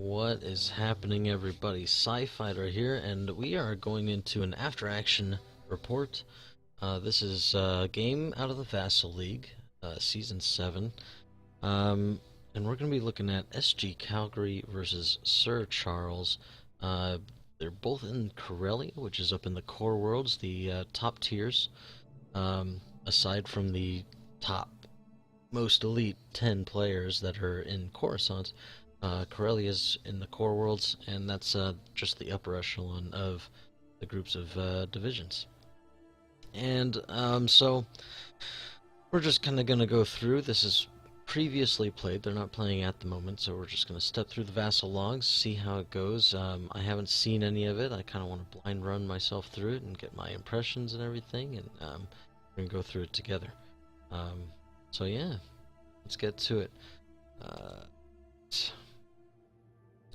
What is happening, everybody? Sci-Fighter here, and we are going into an after-action report. This is a game out of the Vassal League, Season 7. And we're going to be looking at SGCalgary versus Sir Charles. They're both in Corellia, which is up in the core worlds, the top tiers. Aside from the top most elite 10 players that are in Coruscant, Corellia's in the core worlds, and that's just the upper echelon of the groups of divisions. And so we're just kind of going to go through. This is previously played. They're not playing at the moment, so we're just going to step through the Vassal logs, see how it goes. I haven't seen any of it. I kind of want to blind run myself through it and get my impressions and everything, and we're going to go through it together. So yeah, let's get to it.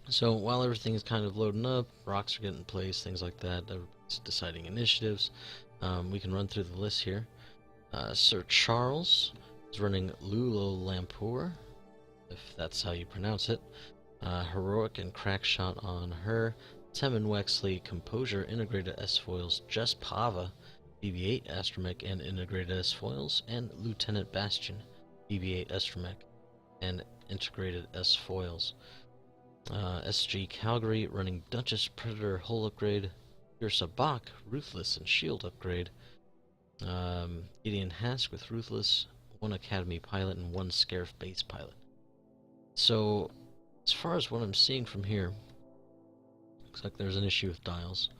So while everything is kind of loading up, rocks are getting placed, things like that, everybody's deciding initiatives, we can run through the list here. Sir Charles is running Lulo Lampour, if that's how you pronounce it. Heroic and Crack Shot on her. Temin Wexley, Composure, Integrated S-Foils, Jess Pava, BB-8 Astromech and Integrated S-Foils, and Lieutenant Bastion, BB-8 Astromech and Integrated S-Foils. SGCalgary running Duchess Predator Hull Upgrade, Ursa Bach Ruthless and Shield Upgrade, Gideon Hask with Ruthless, 1 Academy Pilot and 1 Scarif Base Pilot. So, as far as what I'm seeing from here, looks like there's an issue with dials.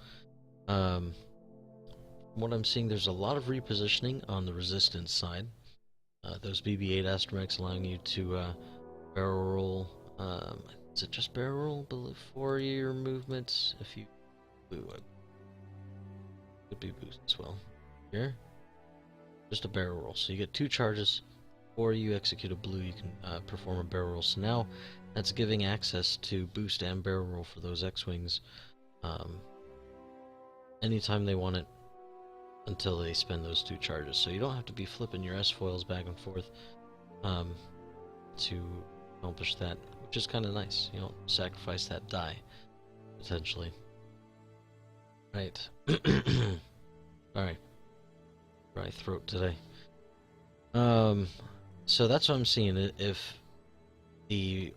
What I'm seeing, there's a lot of repositioning on the resistance side. Those BB-8 Astromechs allowing you to barrel roll. Is it just barrel roll before your movements? If you blue, could be boost as well. Here, just a barrel roll. So you get 2 charges, or you execute a blue, you can perform a barrel roll. So now that's giving access to boost and barrel roll for those X-wings anytime they want it, until they spend those 2 charges. So you don't have to be flipping your S-foils back and forth to accomplish that, which is kind of nice. You don't sacrifice that die, potentially. Right. Alright. Dry throat today. So that's what I'm seeing. If the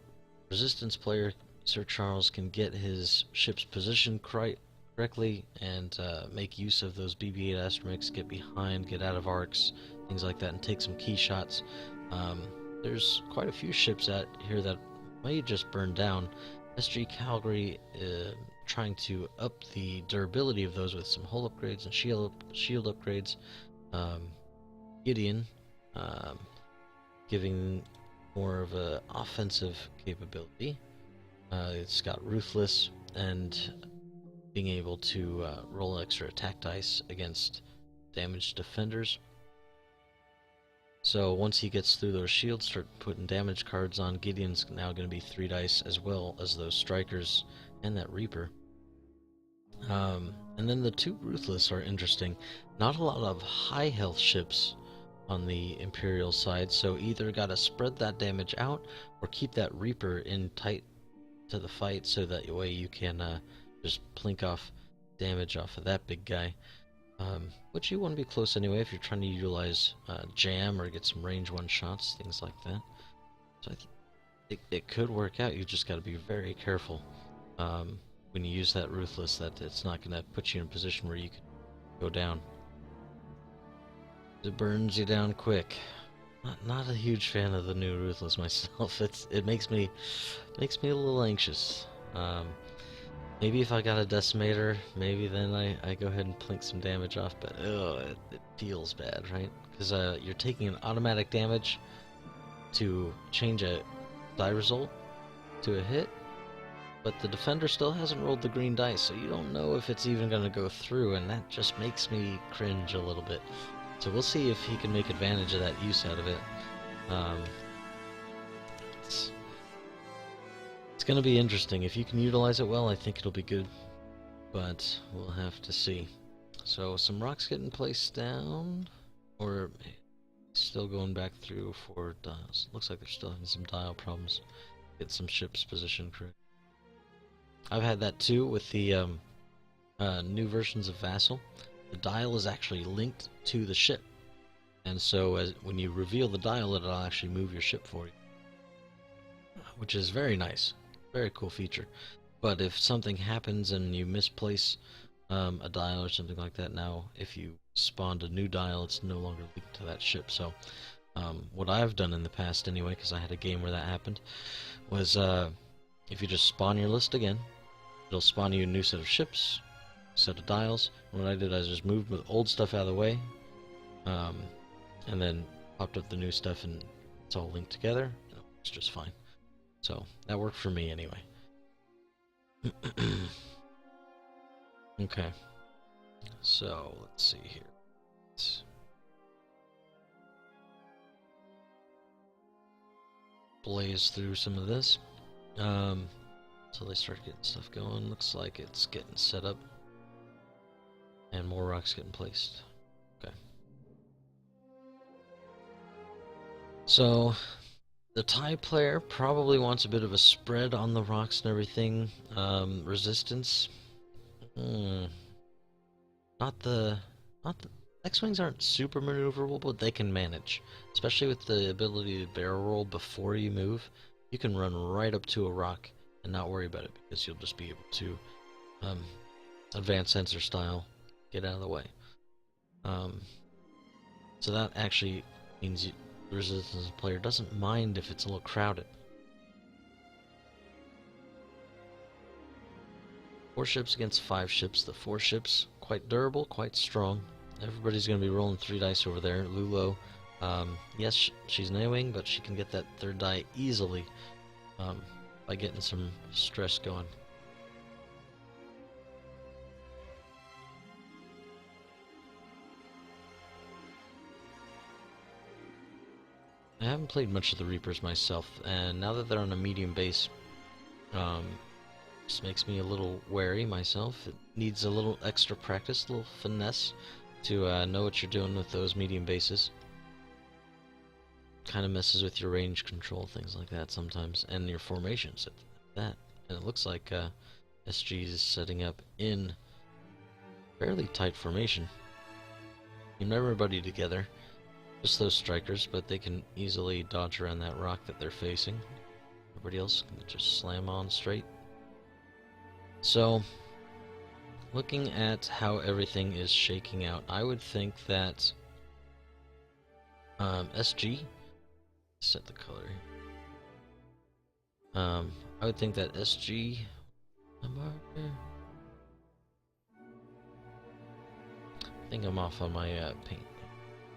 resistance player, Sir Charles, can get his ship's position correctly and make use of those BB-8 Astromechs, get behind, get out of arcs, things like that, and take some key shots. There's quite a few ships out here that might just burn down. SGCalgary trying to up the durability of those with some hull upgrades and shield upgrades. Gideon giving more of an offensive capability. It's got Ruthless and being able to roll extra attack dice against damaged defenders. So once he gets through those shields, start putting damage cards on. Gideon's now going to be 3 dice, as well as those strikers and that Reaper. And then the 2 Ruthless are interesting. Not a lot of high health ships on the Imperial side, so either got to spread that damage out or keep that Reaper in tight to the fight, so that way you can just plink off damage off of that big guy. Which you want to be close anyway if you're trying to utilize jam or get some range 1 shots, things like that. So I think it could work out. You just got to be very careful when you use that Ruthless, that it's not going to put you in a position where you can go down. It burns you down quick. Not a huge fan of the new Ruthless myself. It makes me a little anxious. Maybe if I got a Decimator, maybe then I go ahead and plink some damage off, but it feels bad, right? Because you're taking an automatic damage to change a die result to a hit, but the defender still hasn't rolled the green dice, so you don't know if it's even going to go through, and that just makes me cringe a little bit. So we'll see if he can make advantage of that use out of it. It's going to be interesting. If you can utilize it well, I think it'll be good, but we'll have to see. So some rocks getting placed down, or still going back through for dials. Looks like they're still having some dial problems. Get some ships positioned correct. I've had that too with the new versions of Vassal. The dial is actually linked to the ship, and so when you reveal the dial, it'll actually move your ship for you, which is very nice. Very cool feature. But if something happens and you misplace a dial or something like that, now if you spawned a new dial, it's no longer linked to that ship. So what I've done in the past anyway, because I had a game where that happened, was if you just spawn your list again, it'll spawn you a new set of ships, set of dials. And what I did, I just moved the old stuff out of the way, and then popped up the new stuff, and it's all linked together, and it works just fine. So that worked for me anyway. Okay, so let's see here. Let's blaze through some of this. So they start getting stuff going. Looks like it's getting set up, and more rocks getting placed. Okay. So the Thai player probably wants a bit of a spread on the rocks and everything. Resistance. Not the X-Wings aren't super maneuverable, but they can manage. Especially with the ability to barrel roll before you move. You can run right up to a rock and not worry about it, because you'll just be able to advanced sensor style get out of the way. So that actually means the resistance player doesn't mind if it's a little crowded. 4 ships against 5 ships. The 4 ships, quite durable, quite strong. Everybody's going to be rolling 3 dice over there. Lulo, yes, she's an A-Wing, but she can get that 3rd die easily by getting some stress going. I haven't played much of the Reapers myself, and now that they're on a medium base, this makes me a little wary myself. It needs a little extra practice, a little finesse to know what you're doing with those medium bases. Kind of messes with your range control, things like that sometimes, and your formations at that. And it looks like SG is setting up in fairly tight formation. Keeping everybody together, just those strikers, but they can easily dodge around that rock that they're facing. Everybody else can just slam on straight. So, looking at how everything is shaking out, I would think that SG, set the color here. I would think that SG, I think I'm off on my paint.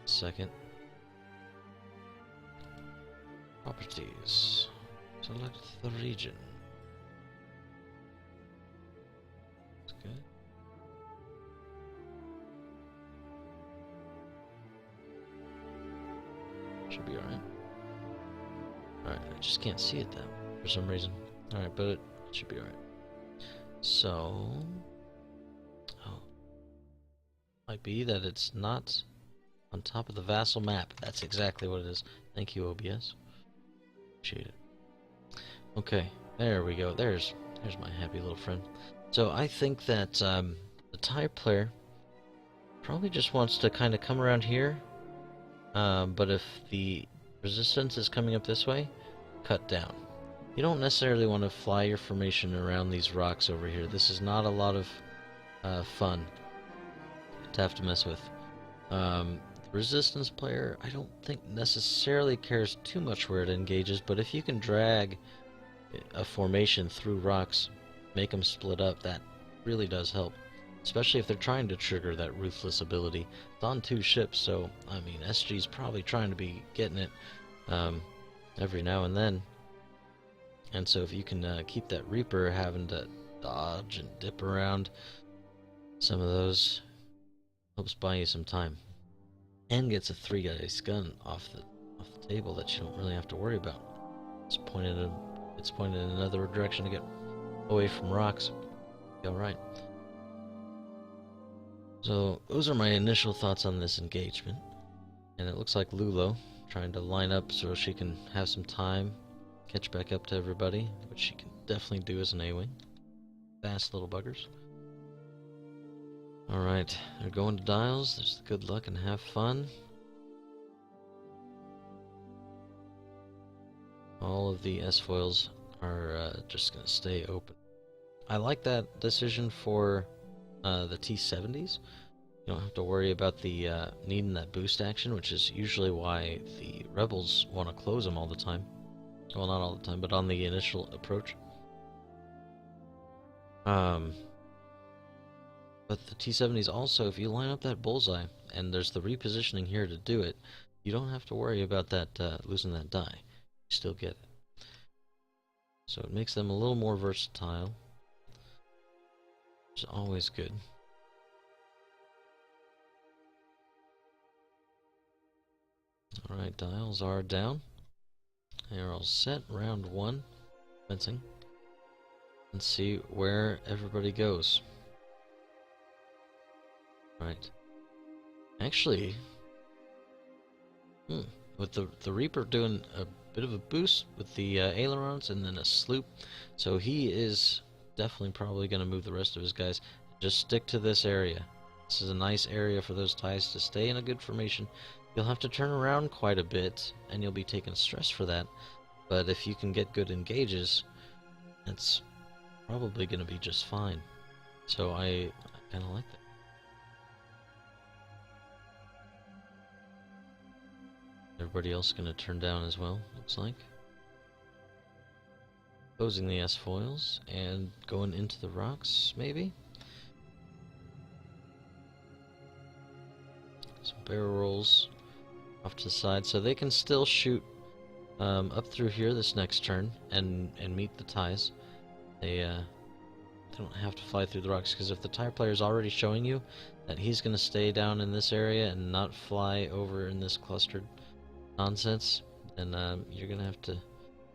Second. Properties. Select the region. That's good. Should be alright. Alright, I just can't see it though, for some reason. Alright, but it should be alright. So... oh. Might be that it's not on top of the Vassal map. That's exactly what it is. Thank you, OBS. Appreciate it. Okay, there we go. There's my happy little friend. So I think that the Thai player probably just wants to kind of come around here. But if the resistance is coming up this way, cut down. You don't necessarily want to fly your formation around these rocks over here. This is not a lot of fun to have to mess with. The resistance player, I don't think necessarily cares too much where it engages, but if you can drag a formation through rocks, make them split up, that really does help. Especially if they're trying to trigger that ruthless ability. It's on 2 ships, so, I mean, SG's probably trying to be getting it every now and then. And so if you can keep that Reaper having to dodge and dip around, some of those helps buy you some time. And gets a 3-dice gun off the table that you don't really have to worry about. It's pointed in another direction to get away from rocks. Be alright. So those are my initial thoughts on this engagement. And it looks like Lulo trying to line up so she can have some time, catch back up to everybody, which she can definitely do as an A-Wing. Fast little buggers. Alright, they're going to dials. There's the good luck and have fun. All of the S-foils are just going to stay open. I like that decision for the T-70s. You don't have to worry about the needing that boost action, which is usually why the rebels want to close them all the time. Well, not all the time, but on the initial approach. But the T-70s also, if you line up that bullseye, and there's the repositioning here to do it, you don't have to worry about that losing that die. You still get it. So it makes them a little more versatile, which is always good. Alright, dials are down. They're all set. Round 1. Fencing. Let's see where everybody goes. Right. Actually, with the Reaper doing a bit of a boost with the ailerons and then a sloop, so he is definitely probably going to move the rest of his guys. Just stick to this area. This is a nice area for those ties to stay in a good formation. You'll have to turn around quite a bit, and you'll be taking stress for that. But if you can get good engages, that's probably going to be just fine. So I kind of like that. Everybody else going to turn down as well, looks like. Closing the S-foils and going into the rocks, maybe? Some barrel rolls off to the side, so they can still shoot up through here this next turn and meet the ties. They don't have to fly through the rocks, because if the tie player is already showing you that he's going to stay down in this area and not fly over in this clustered nonsense, then you're going to have to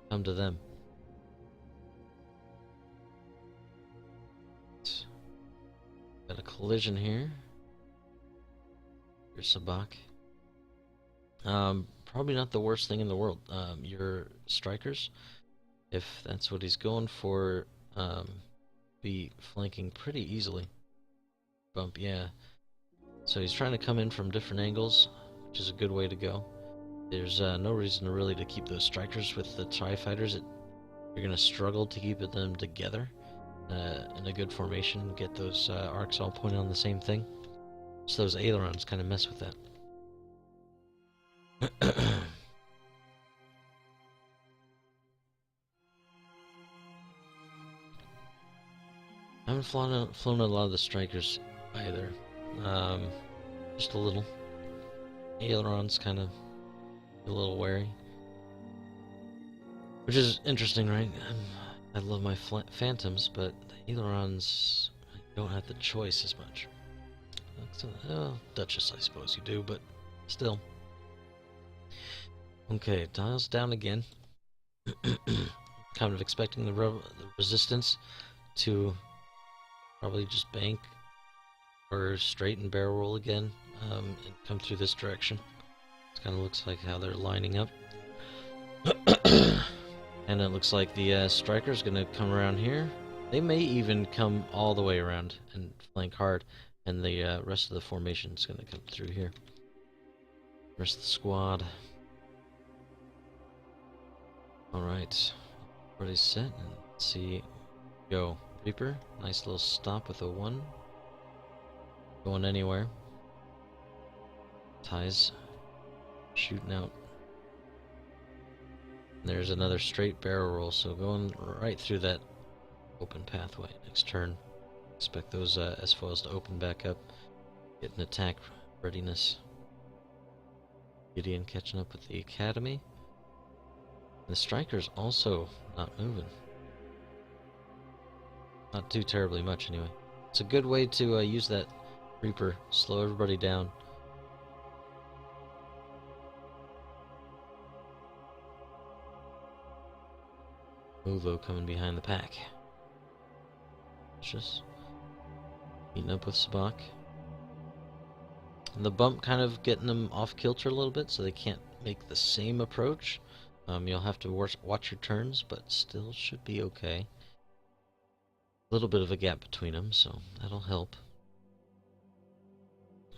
come to them. Got a collision here. Your Sabak. Probably not the worst thing in the world. Your strikers, if that's what he's going for, be flanking pretty easily. Bump, yeah. So he's trying to come in from different angles, which is a good way to go. There's no reason really to keep those strikers with the TIE fighters. You're going to struggle to keep them together in a good formation and get those arcs all pointed on the same thing. So those ailerons kind of mess with that. I haven't flown a lot of the strikers either. Just a little. Ailerons kind of a little wary. Which is interesting, right? I love my phantoms, but the ailerons, I don't have the choice as much. Duchess, I suppose you do, but still. Okay, dials down again. Kind of expecting the resistance to probably just bank or straight and barrel roll again and come through this direction. It kind of looks like how they're lining up. And it looks like the striker's going to come around here. They may even come all the way around and flank hard, and the rest of the formation is going to come through here. Rest of the squad. Alright, everybody's set, and let's see. Go. Reaper, nice little stop with a 1. Going anywhere. Ties shooting out. And there's another straight barrel roll, so going right through that open pathway. Next turn, expect those S-foils to open back up, get an attack readiness. Gideon catching up with the Academy. The striker's also not moving. Not too terribly much, anyway. It's a good way to use that Reaper, slow everybody down. Uvo coming behind the pack. Just meeting up with Sabak. And the bump kind of getting them off kilter a little bit, so they can't make the same approach. You'll have to watch your turns, but still should be okay. little bit of a gap between them, so that'll help.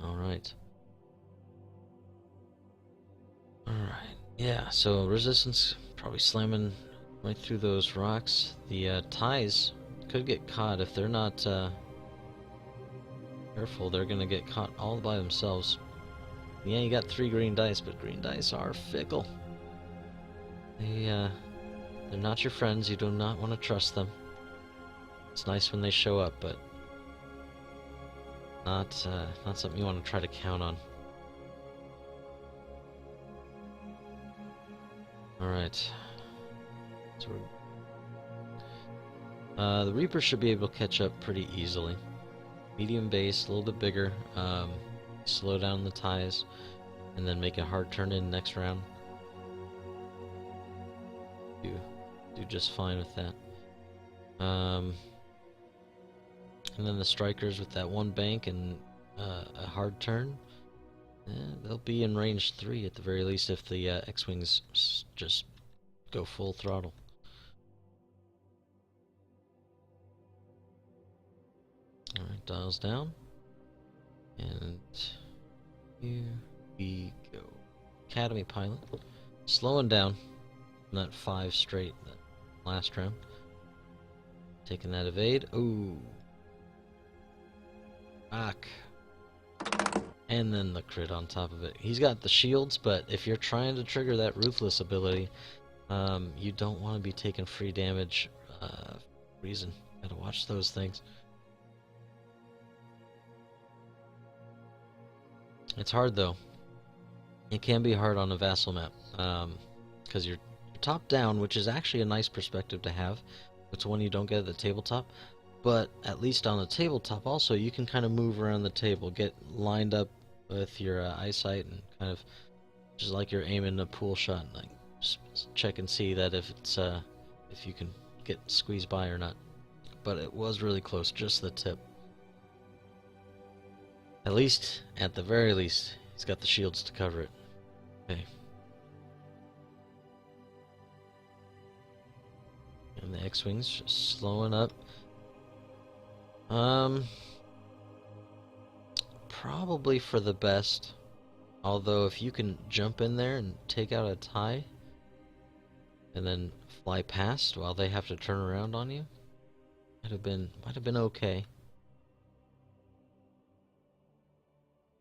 Alright. Alright. Yeah, so resistance probably slamming right through those rocks. The ties could get caught if they're not careful. They're gonna get caught all by themselves. Yeah, you got 3 green dice, but green dice are fickle. They're not your friends. You do not want to trust them. It's nice when they show up, but not something you want to try to count on. Alright. So the Reaper should be able to catch up pretty easily. Medium base, a little bit bigger. Slow down the ties, and then make a hard turn in next round. You do just fine with that. And then the strikers with that one bank and a hard turn. They'll be in range 3 at the very least if the X-Wings just go full throttle. Alright, dials down. And here we go. Academy pilot. Slowing down. Not 5 straight that last round. Taking that evade. Ooh. Back. And then the crit on top of it. He's got the shields, but if you're trying to trigger that Ruthless ability, you don't want to be taking free damage for reason. Gotta watch those things. It's hard though. It can be hard on a Vassal map, because you're top down, which is actually a nice perspective to have. It's one you don't get at the tabletop. But at least on the tabletop also, you can kind of move around the table, get lined up with your eyesight, and kind of just like you're aiming a pool shot, like just check and see that if it's if you can get squeezed by or not. But it was really close, just the tip. At least, at the very least, he's got the shields to cover it. Okay. And the X-Wings just slowing up. Probably for the best. Although if you can jump in there and take out a tie and then fly past while they have to turn around on you, might have been okay.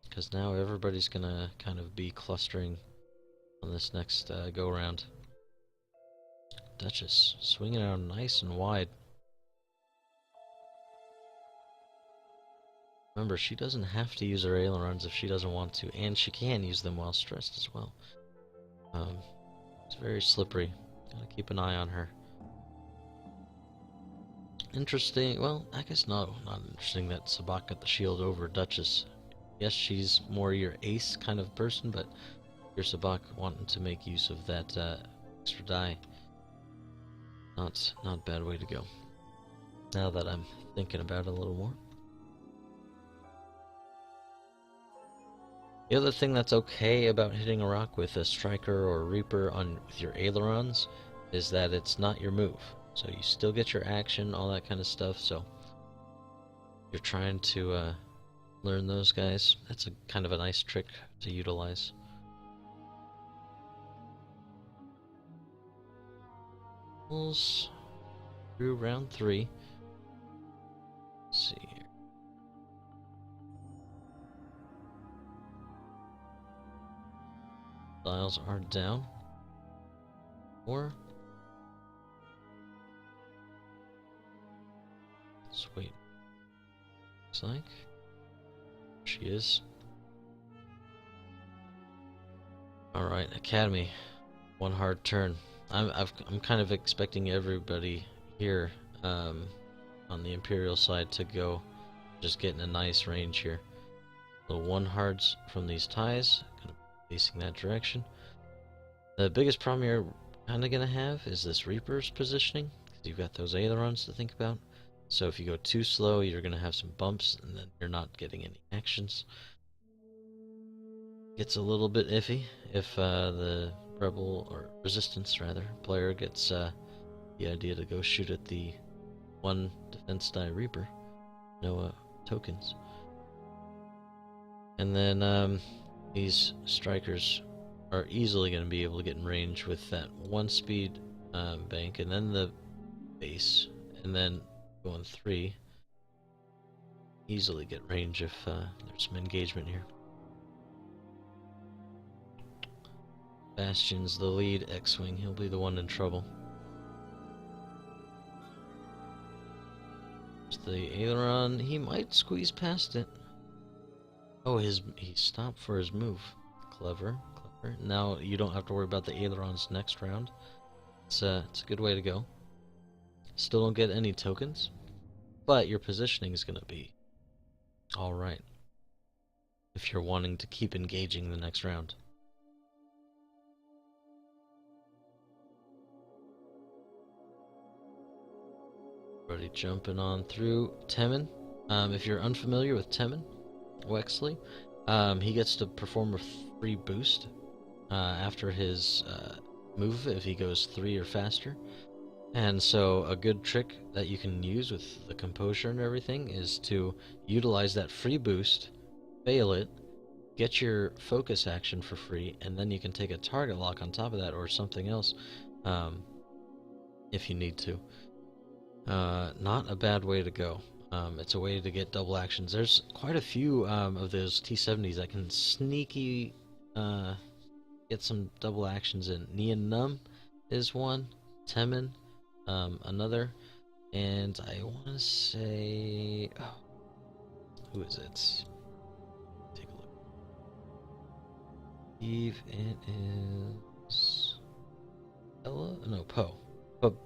Because now everybody's gonna kind of be clustering on this next go round. Duchess swinging out nice and wide. Remember, she doesn't have to use her ailerons if she doesn't want to, and she can use them while stressed as well. It's very slippery. Gotta keep an eye on her. Interesting. Well, I guess no, not interesting that Sabak got the shield over Duchess. Yes, she's more your ace kind of person, but your Sabak wanting to make use of that extra die. Not a bad way to go. Now that I'm thinking about it a little more. The other thing that's okay about hitting a rock with a striker or a reaper with your ailerons is that it's not your move. So you still get your action, all that kind of stuff. So you're trying to learn those guys. That's a kind of a nice trick to utilize. Through round 3. Let's see here. Dials are down. Or let's wait. Looks like she is. Alright, Academy. One hard turn. I'm kind of expecting everybody here on the Imperial side to go just get in a nice range here. The 1 hards from these ties, kind of facing that direction. The biggest problem you're kind of going to have is this Reaper's positioning, because you've got those ailerons to think about. So if you go too slow, you're going to have some bumps, and then you're not getting any actions. Gets a little bit iffy if the Rebel, or Resistance rather, player gets the idea to go shoot at the 1 defense die Reaper. No tokens. And then these strikers are easily going to be able to get in range with that 1 speed bank, and then the base, and then going 3. Easily get range if there's some engagement here. Bastion's the lead X-Wing, he'll be the one in trouble. There's the aileron, he might squeeze past it. Oh, he stopped for his move. Clever, clever. Now you don't have to worry about the ailerons next round. It's a good way to go. Still don't get any tokens, but your positioning is going to be alright if you're wanting to keep engaging the next round. Everybody jumping on through. Temmin, if you're unfamiliar with Temmin Wexley, he gets to perform a free boost after his move if he goes 3 or faster. And so a good trick that you can use with the composure and everything is to utilize that free boost, fail it, get your focus action for free, and then you can take a target lock on top of that or something else if you need to. Not a bad way to go. It's a way to get double actions. There's quite a few of those T-70s that can sneaky get some double actions in. Nian Num is one, Temmin another, and I want to say, oh, who is it? Take a look. Eve, it is Ella? No, Poe.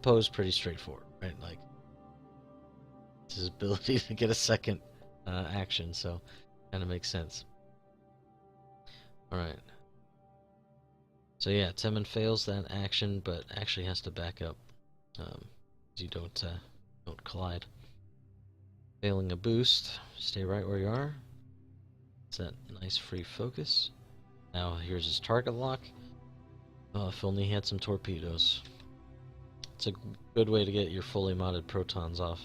Poe's pretty straightforward, right? Like, it's his ability to get a second action, so kind of makes sense. Alright. So yeah, Temmin fails that action, but actually has to back up. You don't collide. Failing a boost, stay right where you are. It's that nice free focus. Now here's his target lock. Oh, if only he had some torpedoes. It's a good way to get your fully modded protons off.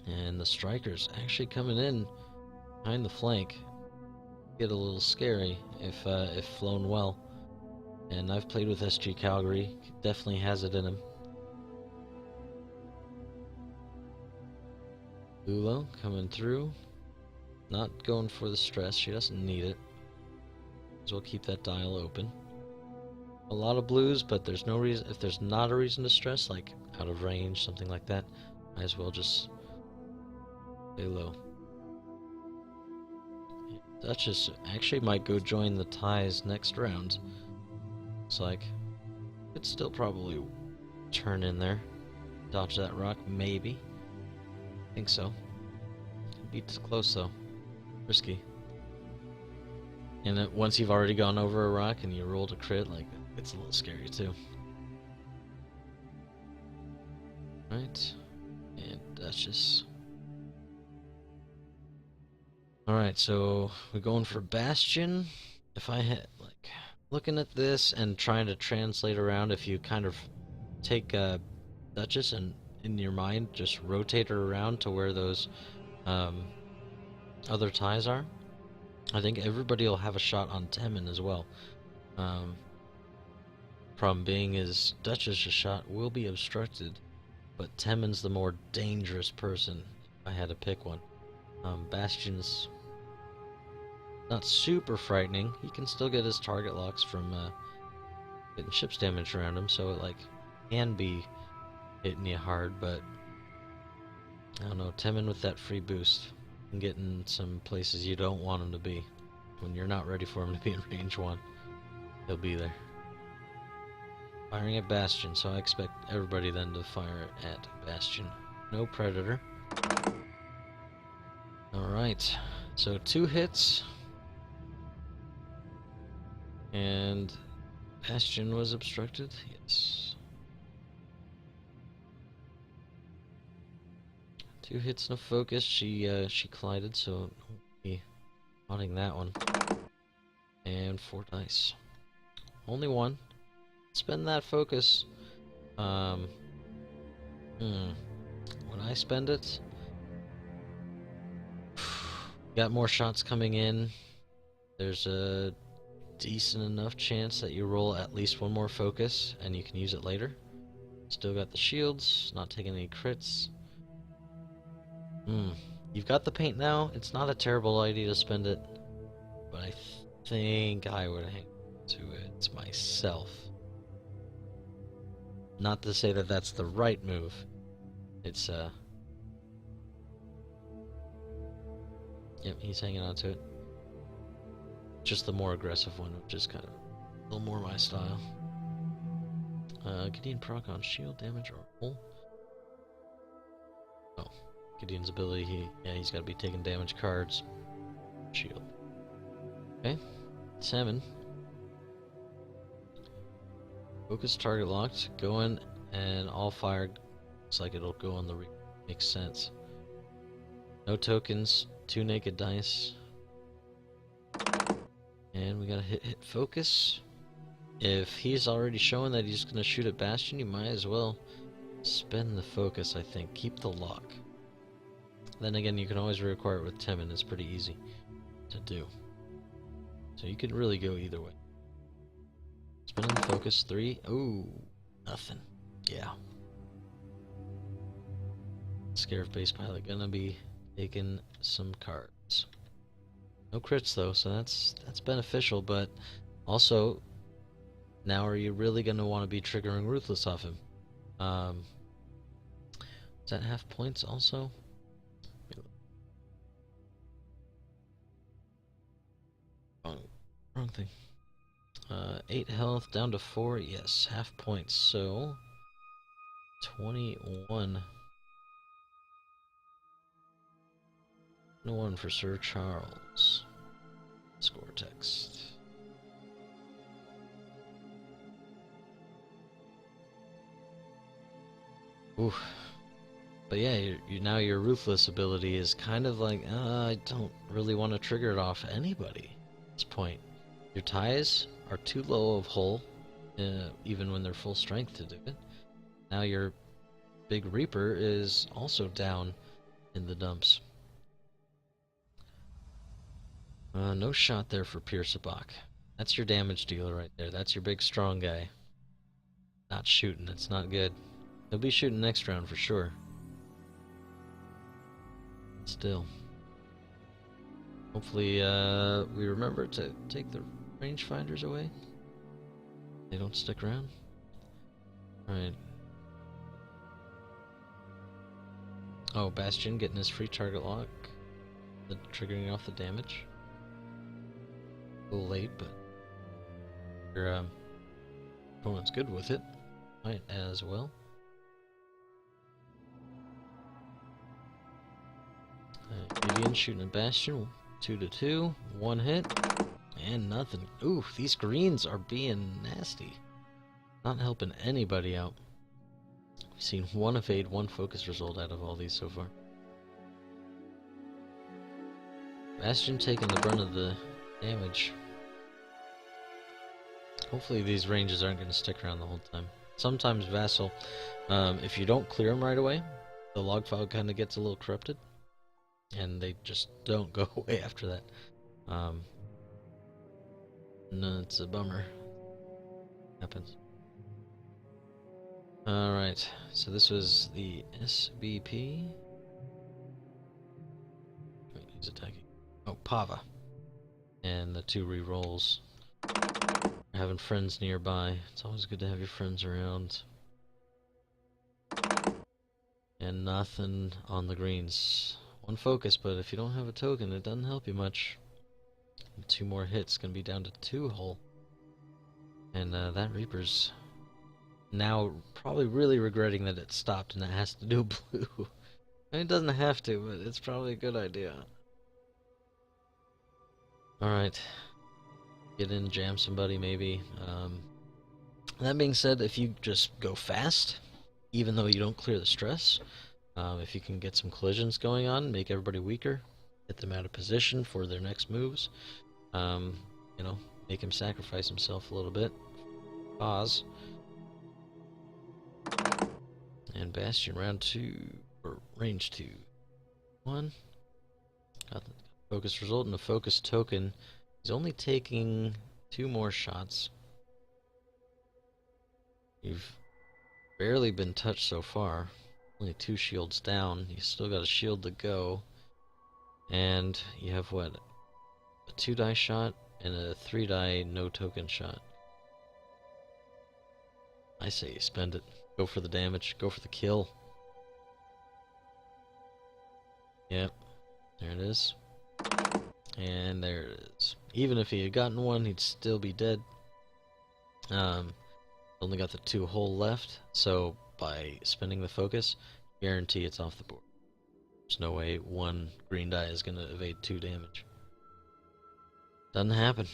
And the strikers actually coming in behind the flank. Get a little scary if flown well. And I've played with SGCalgary, definitely has it in him. Lulo coming through, not going for the stress, she doesn't need it. So we'll keep that dial open. A lot of blues, but there's no reason, if there's not a reason to stress, like out of range, something like that, might as well just lay low. Duchess actually might go join the ties next round. Looks like could still probably turn in there, dodge that rock, maybe. I think so. Beats close though, risky. And once you've already gone over a rock and you rolled a crit, like it's a little scary too. Right, and Duchess. All right, so we're going for Bastion. If I had like. Looking at this and trying to translate around, if you kind of take Duchess and in your mind just rotate her around to where those other ties are, I think everybody will have a shot on Temmin as well. Problem being is Duchess's shot will be obstructed, but Temmin's the more dangerous person if I had to pick one. Bastion's not super frightening. He can still get his target locks from getting ships damage around him, so it like can be hitting you hard, but I don't know, Temmin with that free boost and getting some places you don't want him to be. When you're not ready for him to be in range 1, he'll be there. Firing at Bastion, so I expect everybody then to fire at Bastion. No Predator. Alright, so 2 hits. And Bastion was obstructed, yes. 2 hits, no focus. She collided, so won't be modding that one. And 4 dice. Only 1. Spend that focus. Um, When I spend it, got more shots coming in. There's a decent enough chance that you roll at least one more focus and you can use it later. Still got the shields, not taking any crits. You've got the paint now. It's not a terrible idea to spend it, but I think I would hang to it myself. Not to say that that's the right move. It's yep, he's hanging on to it. Just the more aggressive one, which is kind of a little more my style. Gideon proc on shield damage or hull. Oh, Gideon's ability, he's got to be taking damage cards. Shield. Okay, 7. Focus target locked. Go in and all fire. Looks like it'll go on the makes sense. No tokens, 2 naked dice. And we gotta hit focus. If he's already showing that he's gonna shoot at Bastion, you might as well spend the focus, I think. Keep the lock. Then again, you can always reacquire it with Temin. It's pretty easy to do. So you could really go either way. Spinning the focus, 3. Ooh, nothing. Yeah. Scarif base pilot gonna be taking some cards. No crits though, so that's beneficial, but also now are you really gonna want to be triggering Ruthless off him? Is that half points also? Wrong thing. 8 health down to 4, yes, half points, so 21. 21 for Sir Charles. Score text. Ooh. But yeah, now your Ruthless ability is kind of like, I don't really want to trigger it off anybody at this point. Your ties are too low of hull, even when they're full strength to do it. Now your big Reaper is also down in the dumps. No shot there for Piercebach. That's your damage dealer right there. That's your big strong guy. Not shooting, it's not good. He'll be shooting next round for sure. Still. Hopefully, we remember to take the rangefinders away. They don't stick around. Alright. Oh, Bastion getting his free target lock. Triggering off the damage. A little late, but your opponent's good with it. Might as well. Gideon shooting a Bastion, 2-2, 1 hit, and nothing. Ooh, these greens are being nasty. Not helping anybody out. We've seen 1 evade, 1 focus result out of all these so far. Bastion taking the brunt of the damage. Hopefully these ranges aren't going to stick around the whole time. Sometimes Vassal, if you don't clear them right away, the log file kind of gets a little corrupted. And they just don't go away after that. No, it's a bummer. Happens. Alright, so this was the SBP. He's attacking. Oh, Pava. And the 2 rerolls. Having friends nearby. It's always good to have your friends around. And nothing on the greens. 1 focus, but if you don't have a token, it doesn't help you much. 2 more hits, gonna be down to 2 hull. And that Reaper's now probably really regretting that it stopped and it has to do blue. I mean, it doesn't have to, but it's probably a good idea. Alright. Get in, jam somebody maybe. That being said, if you just go fast, even though you don't clear the stress, if you can get some collisions going on, make everybody weaker, get them out of position for their next moves, you know, make him sacrifice himself a little bit. Pause. And Bastion round 2, or range 2. 1. Got the focus result and a focus token. He's only taking 2 more shots. You've barely been touched so far. Only 2 shields down. You still got a shield to go. And you have what? A 2-die shot and a 3-die no token shot. I say you spend it. Go for the damage. Go for the kill. Yep. There it is. And there it is. Even if he had gotten one, he'd still be dead. Only got the 2 hull left, so by spending the focus, guarantee it's off the board. There's no way 1 green die is going to evade 2 damage. Doesn't happen.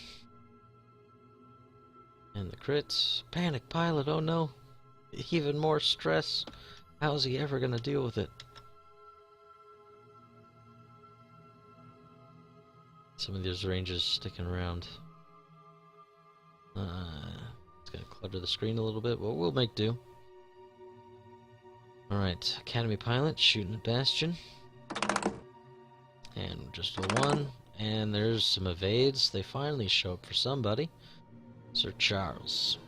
And the crits. Panic pilot, oh no. Even more stress. How's he ever going to deal with it? Some of these ranges sticking around. It's going to clutter the screen a little bit, but we'll make do. Alright, Academy Pilot shooting at Bastion. And just a 1. And there's some evades. They finally show up for somebody. Sir Charles.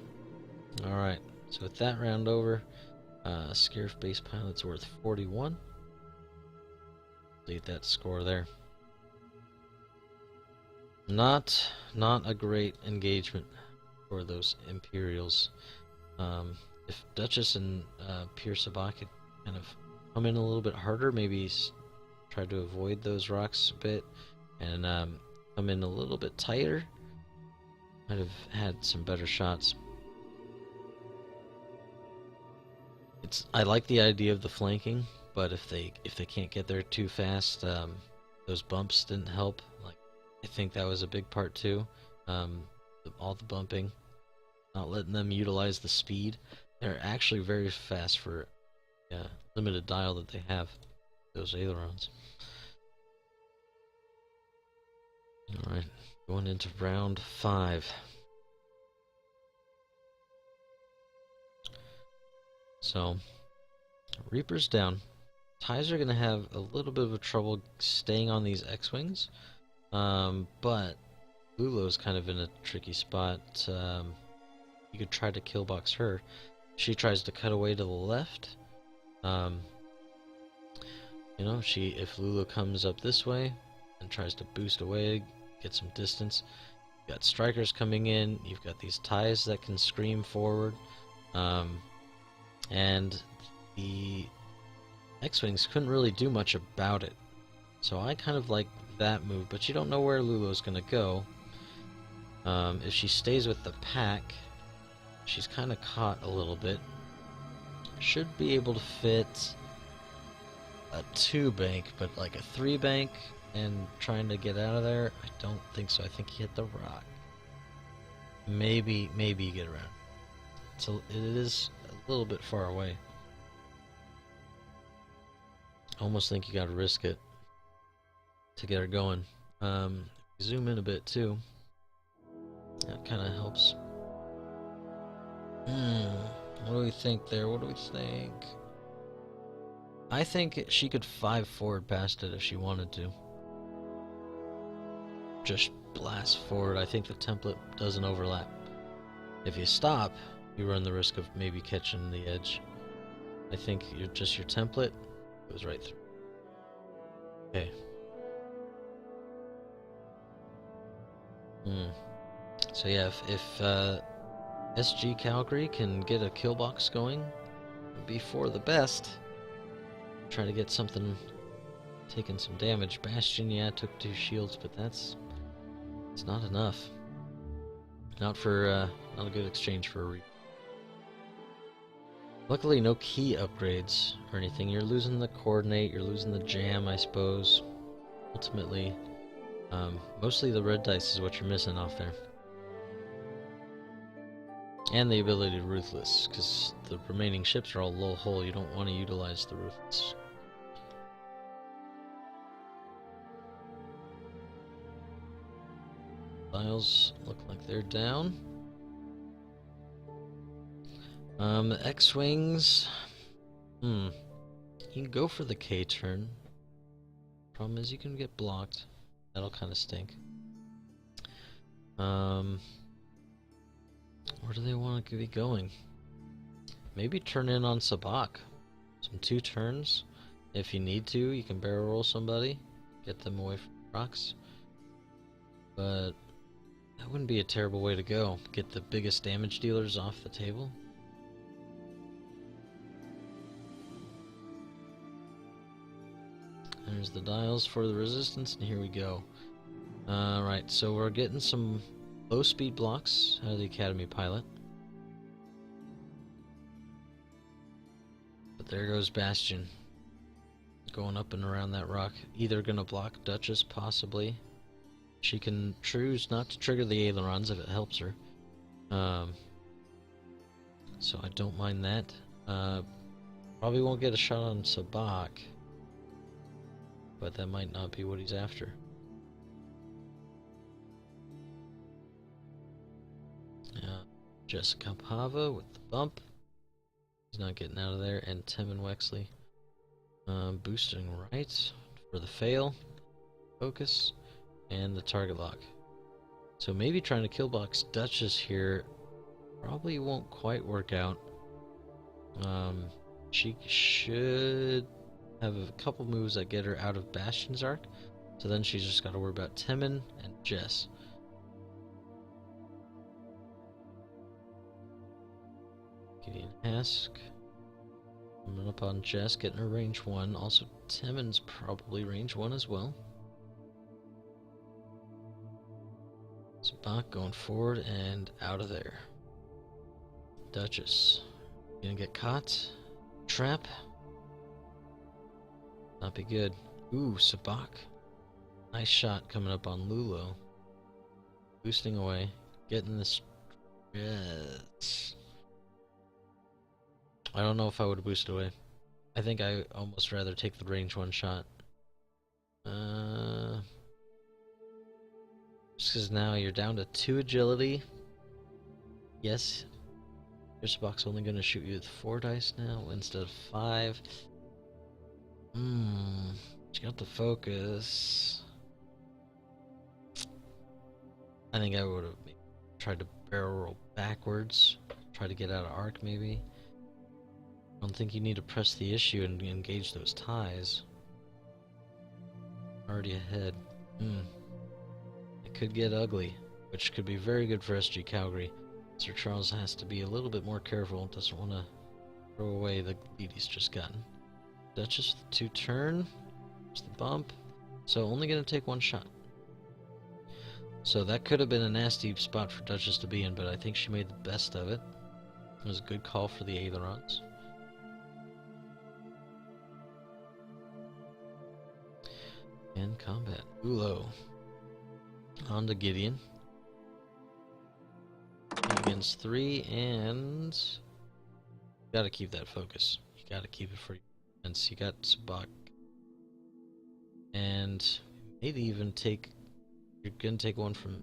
Alright, so with that round over, Scarif base pilot's worth 41. Lead that score there. Not a great engagement for those Imperials. If Duchess and Pierre Sabak could kind of come in a little bit harder, maybe try to avoid those rocks a bit, and come in a little bit tighter, might have had some better shots. I like the idea of the flanking, but if they can't get there too fast, those bumps didn't help. Like, I think that was a big part too. All the bumping, not letting them utilize the speed. They're actually very fast for limited dial that they have, those ailerons. Alright, going into round 5. So, Reaper's down. Ties are going to have a little bit of a trouble staying on these X-Wings, but Lulo's kind of in a tricky spot. You could try to killbox her. She tries to cut away to the left. You know, if Lulo comes up this way and tries to boost away, get some distance. You've got strikers coming in. You've got these ties that can scream forward. And the X-Wings couldn't really do much about it. So I kind of like that move, but you don't know where Lulo's going to go. If she stays with the pack, she's kind of caught a little bit. Should be able to fit a 2 bank, but like a 3 bank and trying to get out of there, I don't think so. I think he hit the rock. Maybe you get around. So it is a little bit far away. Almost think you gotta risk it to get her going. Zoom in a bit too. That kind of helps. What do we think there? What do we think? I think she could 5 forward past it if she wanted to. Just blast forward. I think the template doesn't overlap. If you stop, you run the risk of maybe catching the edge. I think your template goes right through. Okay. So yeah, if SGCalgary can get a kill box going before the best, try to get something, taking some damage. Bastion, yeah, took 2 shields, but it's not enough. Not for not a good exchange for a Reaper. Luckily, no key upgrades or anything. You're losing the coordinate, you're losing the jam, I suppose. Ultimately, mostly the red dice is what you're missing off there. And the ability to Ruthless, because the remaining ships are all low hull. You don't want to utilize the Ruthless. Dials look like they're down. The X-Wings, You can go for the K turn. Problem is you can get blocked. That'll kind of stink. Where do they want to be going? Maybe turn in on Sabak. Some 2 turns. If you need to, you can barrel roll somebody. Get them away from rocks. But that wouldn't be a terrible way to go. Get the biggest damage dealers off the table. There's the dials for the resistance, and here we go. Right, so we're getting some low speed blocks out of the Academy pilot. But there goes Bastion. Going up and around that rock. Either gonna block Duchess, possibly. She can choose not to trigger the ailerons if it helps her. So I don't mind that. Probably won't get a shot on Sabak. But that might not be what he's after. Jessica Pava with the bump. He's not getting out of there. And Tim and Wexley. Boosting right for the fail. Focus. And the target lock. So maybe trying to kill box Duchess here probably won't quite work out. She should have a couple moves that get her out of Bastion's arc. So then she's just got to worry about Timon and Jess. Gideon Hask. Coming up on Jess, getting her range 1. Also, Timon's probably range 1 as well. Sabak going forward and out of there. Duchess. Gonna get caught. Trap. Not be good. Ooh, Sabak. Nice shot coming up on Lulo. Boosting away. Getting this. Yes. I don't know if I would boost away. I think I almost rather take the range 1 shot. Just because now you're down to 2 agility. Yes. Your Sabak's only going to shoot you with 4 dice now instead of 5. She got the focus. I think I would have tried to barrel roll backwards. Try to get out of arc maybe. I don't think you need to press the issue and engage those ties. Already ahead. It could get ugly, which could be very good for SGCalgary. Sir Charles has to be a little bit more careful. Doesn't want to throw away the lead he's just gotten. Duchess with 2 turn. There's the bump. So only going to take 1 shot. So that could have been a nasty spot for Duchess to be in, but I think she made the best of it. It was a good call for the ailerons. And combat. Ulo. On to Gideon. Against 3, and you gotta keep that focus. You gotta keep it for your defense. You got Sabak. And maybe even take. You're gonna take one from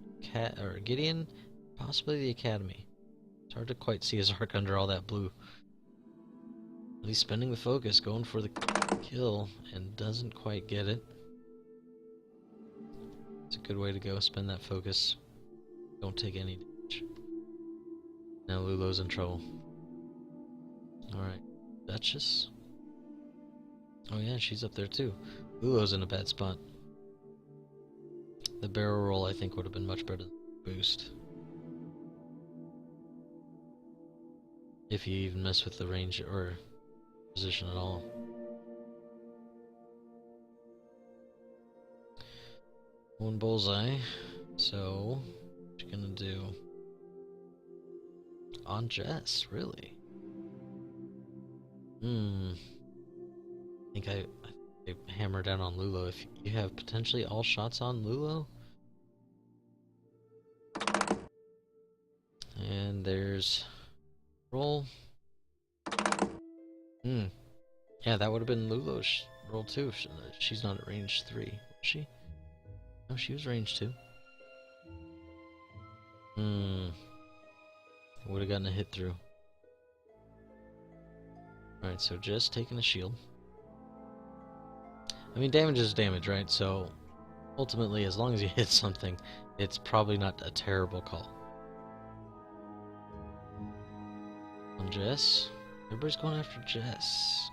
Gideon, possibly the Academy. It's hard to quite see his arc under all that blue. But he's spending the focus, going for the kill, and doesn't quite get it. It's a good way to go. Spend that focus. Don't take any damage. Now Lulo's in trouble. Alright. Duchess. Oh yeah, she's up there too. Lulo's in a bad spot. The barrel roll I think would have been much better than the boost. If you even mess with the range or position at all. One bullseye. So, what you gonna do? On Jess, really? I think I hammer down on Lulo. If you have potentially all shots on Lulo. And there's roll. Yeah, that would have been Lulo's roll too. She's not at range 3, was she? No, she was range 2. Would have gotten a hit through. Alright, so just taking a shield. I mean, damage is damage, right? So, ultimately, as long as you hit something, it's probably not a terrible call. On Jess. Everybody's going after Jess.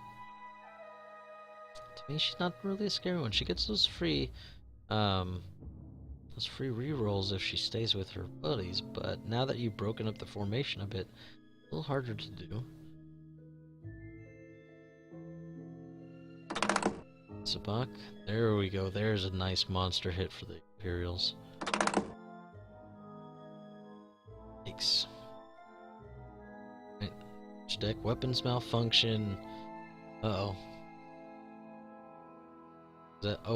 To me, she's not really a scary one. She gets those free rerolls if she stays with her buddies, but now that you've broken up the formation a bit, a little harder to do. Sabak. There we go. There's a nice monster hit for the Imperials. Yikes. Right. Deck weapons malfunction. Uh-oh.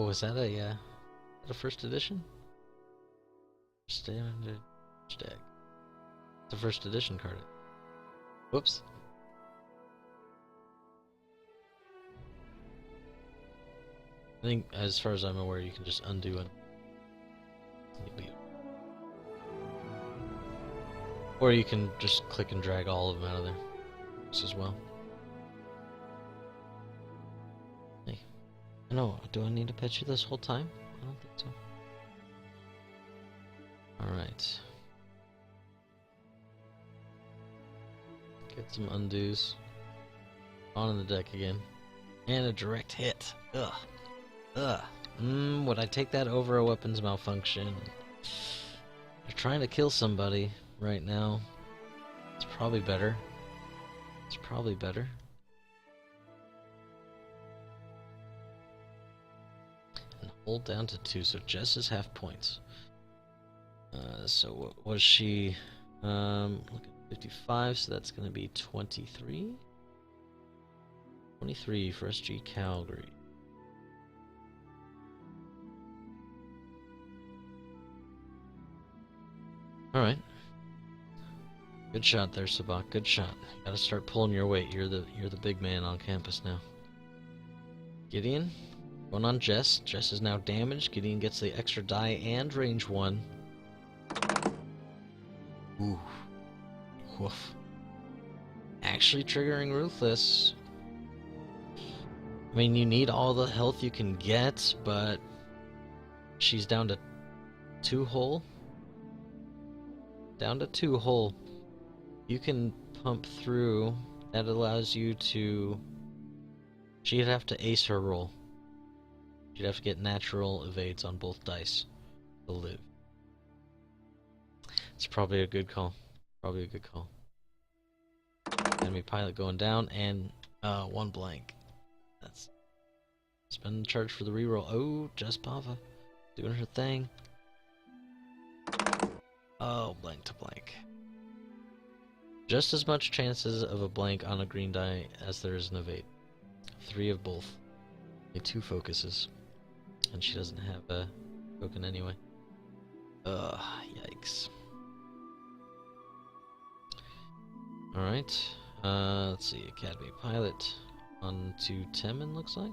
Is that a first edition? Standard deck. It's a first edition card. Whoops. I think, as far as I'm aware, you can just undo it. Or you can just click and drag all of them out of there as well. Hey. No, do I need to pet you this whole time? I don't think so. Alright. Get some undos. On the deck again. And a direct hit. Ugh. Ugh. Would I take that over a weapons malfunction? You're trying to kill somebody right now. It's probably better. It's probably better. And hold down to 2, so Jess is half points. So what was she? Look at 55, so that's going to be 23? 23 for SGCalgary. Alright. Good shot there, Sabak. Good shot. You gotta start pulling your weight. You're the big man on campus now. Gideon. Going on Jess. Jess is now damaged. Gideon gets the extra die and range 1. Ooh. Woof. Actually triggering Ruthless. I mean, you need all the health you can get, but she's down to 2 hull. Down to 2 hull. You can pump through. That allows you to... She'd have to ace her roll. She'd have to get natural evades on both dice to live. It's probably a good call. Probably a good call. Enemy pilot going down, and 1 blank. That's... Spend the charge for the reroll. Oh, just Pava. Doing her thing. Oh, blank to blank. Just as much chances of a blank on a green die as there is an evade. 3 of both. Only 2 focuses. And she doesn't have a token anyway. Ugh, yikes. Alright. Let's see. Academy Pilot on to Temin, looks like.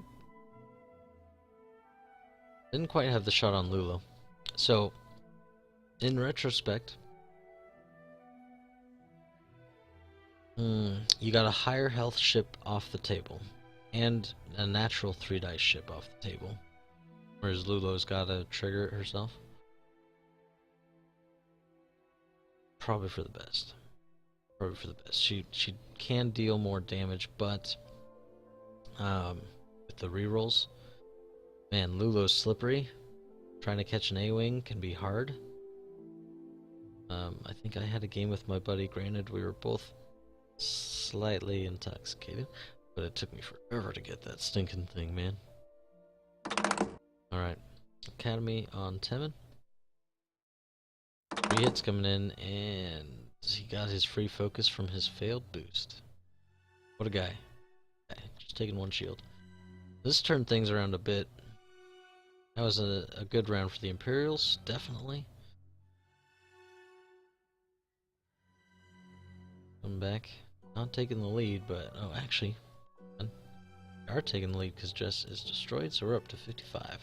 Didn't quite have the shot on Lulo. So, in retrospect, you got a higher health ship off the table, and a natural 3 dice ship off the table, whereas Lulo's got to trigger it herself. Probably for the best. Probably for the best. She can deal more damage, but with the rerolls, man, Lulo's slippery. Trying to catch an A-wing can be hard. I think I had a game with my buddy. Granted, we were both slightly intoxicated, but it took me forever to get that stinking thing, man. Alright. Academy on Temin. 3 hits coming in, and he got his free focus from his failed boost. What a guy. Okay, just taking 1 shield. This turned things around a bit. That was a good round for the Imperials, definitely. Come back. Not taking the lead, but... Oh, actually... We are taking the lead because Jess is destroyed, so we're up to 55.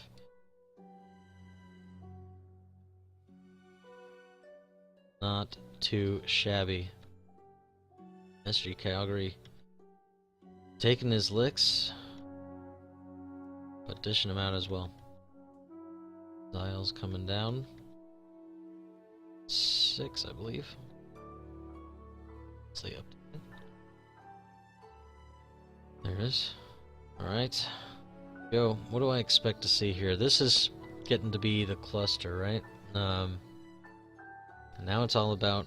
Not too shabby. SGCalgary taking his licks, but dishing them out as well. Dial's coming down. 6, I believe. Let's say up to 10. There it is. Alright. Go. What do I expect to see here? This is getting to be the cluster, right? And now it's all about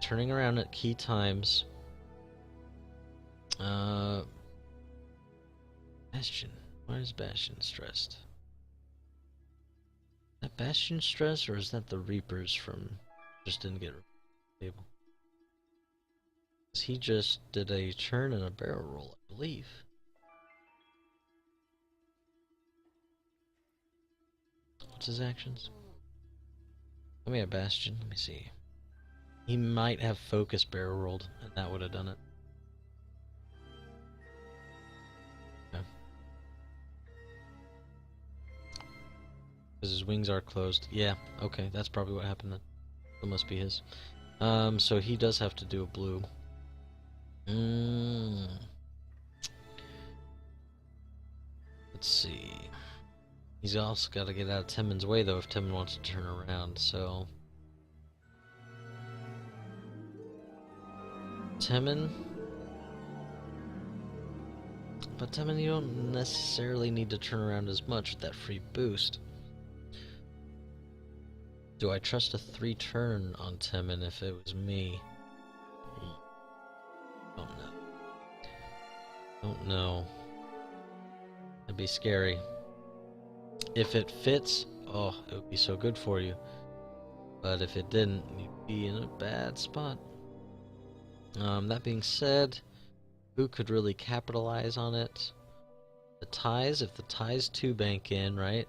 turning around at key times. Bastion. Why is Bastion stressed? Is that Bastion stressed, or is that the Reapers from just didn't get table? He just did a turn and a barrel roll, I believe. What's his actions? Let me have Bastion. Let me see. He might have focus barrel rolled, and that would have done it. Okay. Because his wings are closed. Yeah, okay, that's probably what happened then. That must be his. So he does have to do a blue. Let's see. He's also got to get out of Temin's way, though, if Temin wants to turn around, so... Temin... But Temin, you don't necessarily need to turn around as much with that free boost. Do I trust a 3-turn on Temin if it was me? Don't know. Don't know. That'd be scary. If it fits, oh, it would be so good for you. But if it didn't, you'd be in a bad spot. That being said, who could really capitalize on it? The ties, if the ties 2-bank in, right?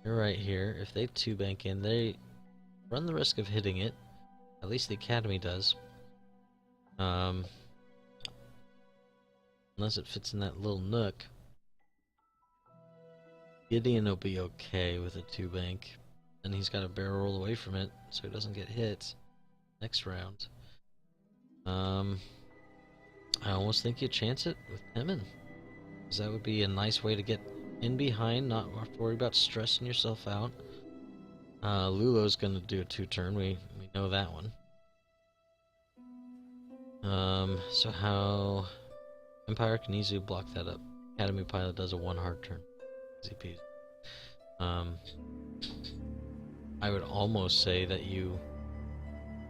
You're right here. If they 2-bank in, they run the risk of hitting it. At least the Academy does. Unless it fits in that little nook. Gideon will be okay with a 2-bank. And he's got to barrel roll away from it so he doesn't get hit next round. I almost think you chance it with Temin. Because that would be a nice way to get in behind, not have to worry about stressing yourself out. Lulo's going to do a 2-turn, we know that one. So how... Empire can easily block that up. Academy Pilot does a 1 hard turn. Easy peasy. I would almost say that you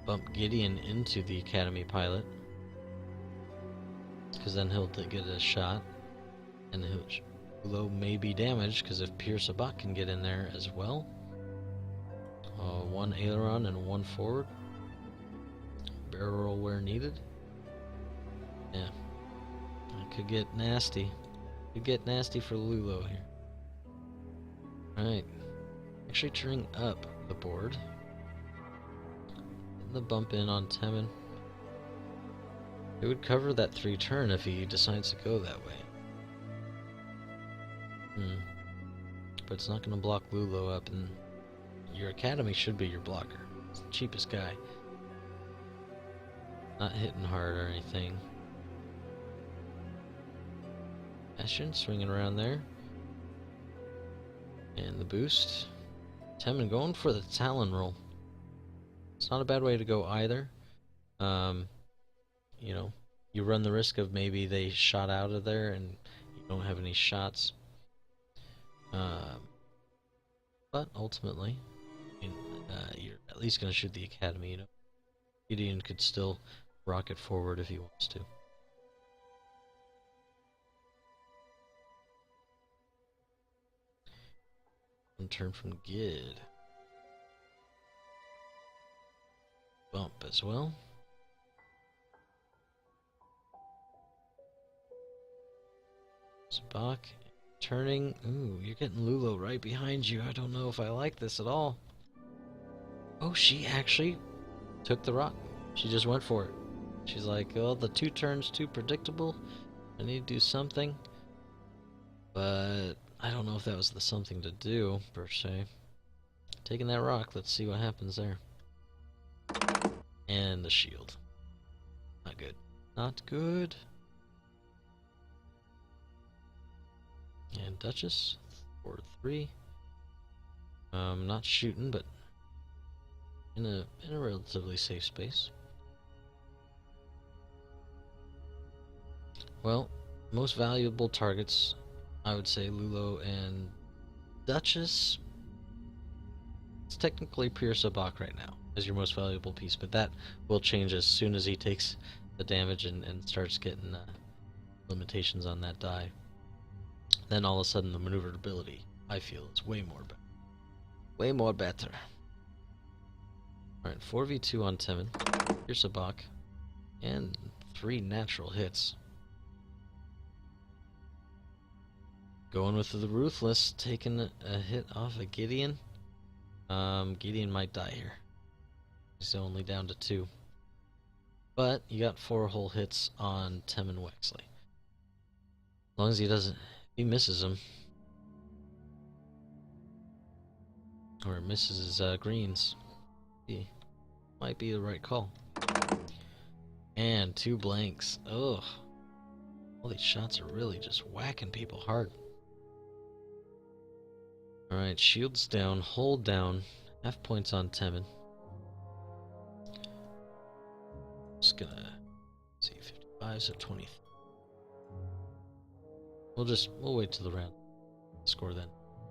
bump Gideon into the Academy Pilot. Because then he'll get a shot. And Lulo may be damaged, because if Pierce Abak can get in there as well. 1 aileron and 1 forward. Barrel roll where needed. Yeah. It could get nasty. Could get nasty for Lulo here. Alright. Actually turning up the board. Getting the bump in on Temin. It would cover that 3-turn if he decides to go that way. But it's not going to block Lulo up, and your Academy should be your blocker. It's the cheapest guy. Not hitting hard or anything. Bastion swinging around there. And the boost. Temin going for the Talon roll. It's not a bad way to go either. You know, you run the risk of maybe they shot out of there and you don't have any shots. But ultimately, I mean, you're at least going to shoot the Academy, you know. Gideon could still rocket forward if he wants to. One turn from Gid. Bump as well. Zabak turning. Ooh, you're getting Lulo right behind you. I don't know if I like this at all. Oh, she actually took the rock. She just went for it. She's like, oh, the 2 turns too predictable. I need to do something. But I don't know if that was the something to do, per se. Taking that rock, let's see what happens there. And the shield. Not good. Not good. And Duchess, 4-3. Not shooting, but in a relatively safe space. Well, most valuable targets, I would say Lulo and Duchess. It's technically Pure Sabak right now as your most valuable piece, but that will change as soon as he takes the damage and starts getting limitations on that die. Then all of a sudden the maneuverability, I feel, is way more better. Way more better. Alright, 4v2 on Temin, Pure Sabak, and 3 natural hits. Going with the Ruthless, taking a hit off of Gideon. Gideon might die here. He's only down to 2. But you got 4 whole hits on Temin Wexley. As long as he doesn't, he misses him. Or misses his greens. He might be the right call. And 2 blanks. Ugh. All these shots are really just whacking people hard. Alright, shields down, hold down, half points on Temin. Just gonna see 55, so 20. We'll wait till the round score then.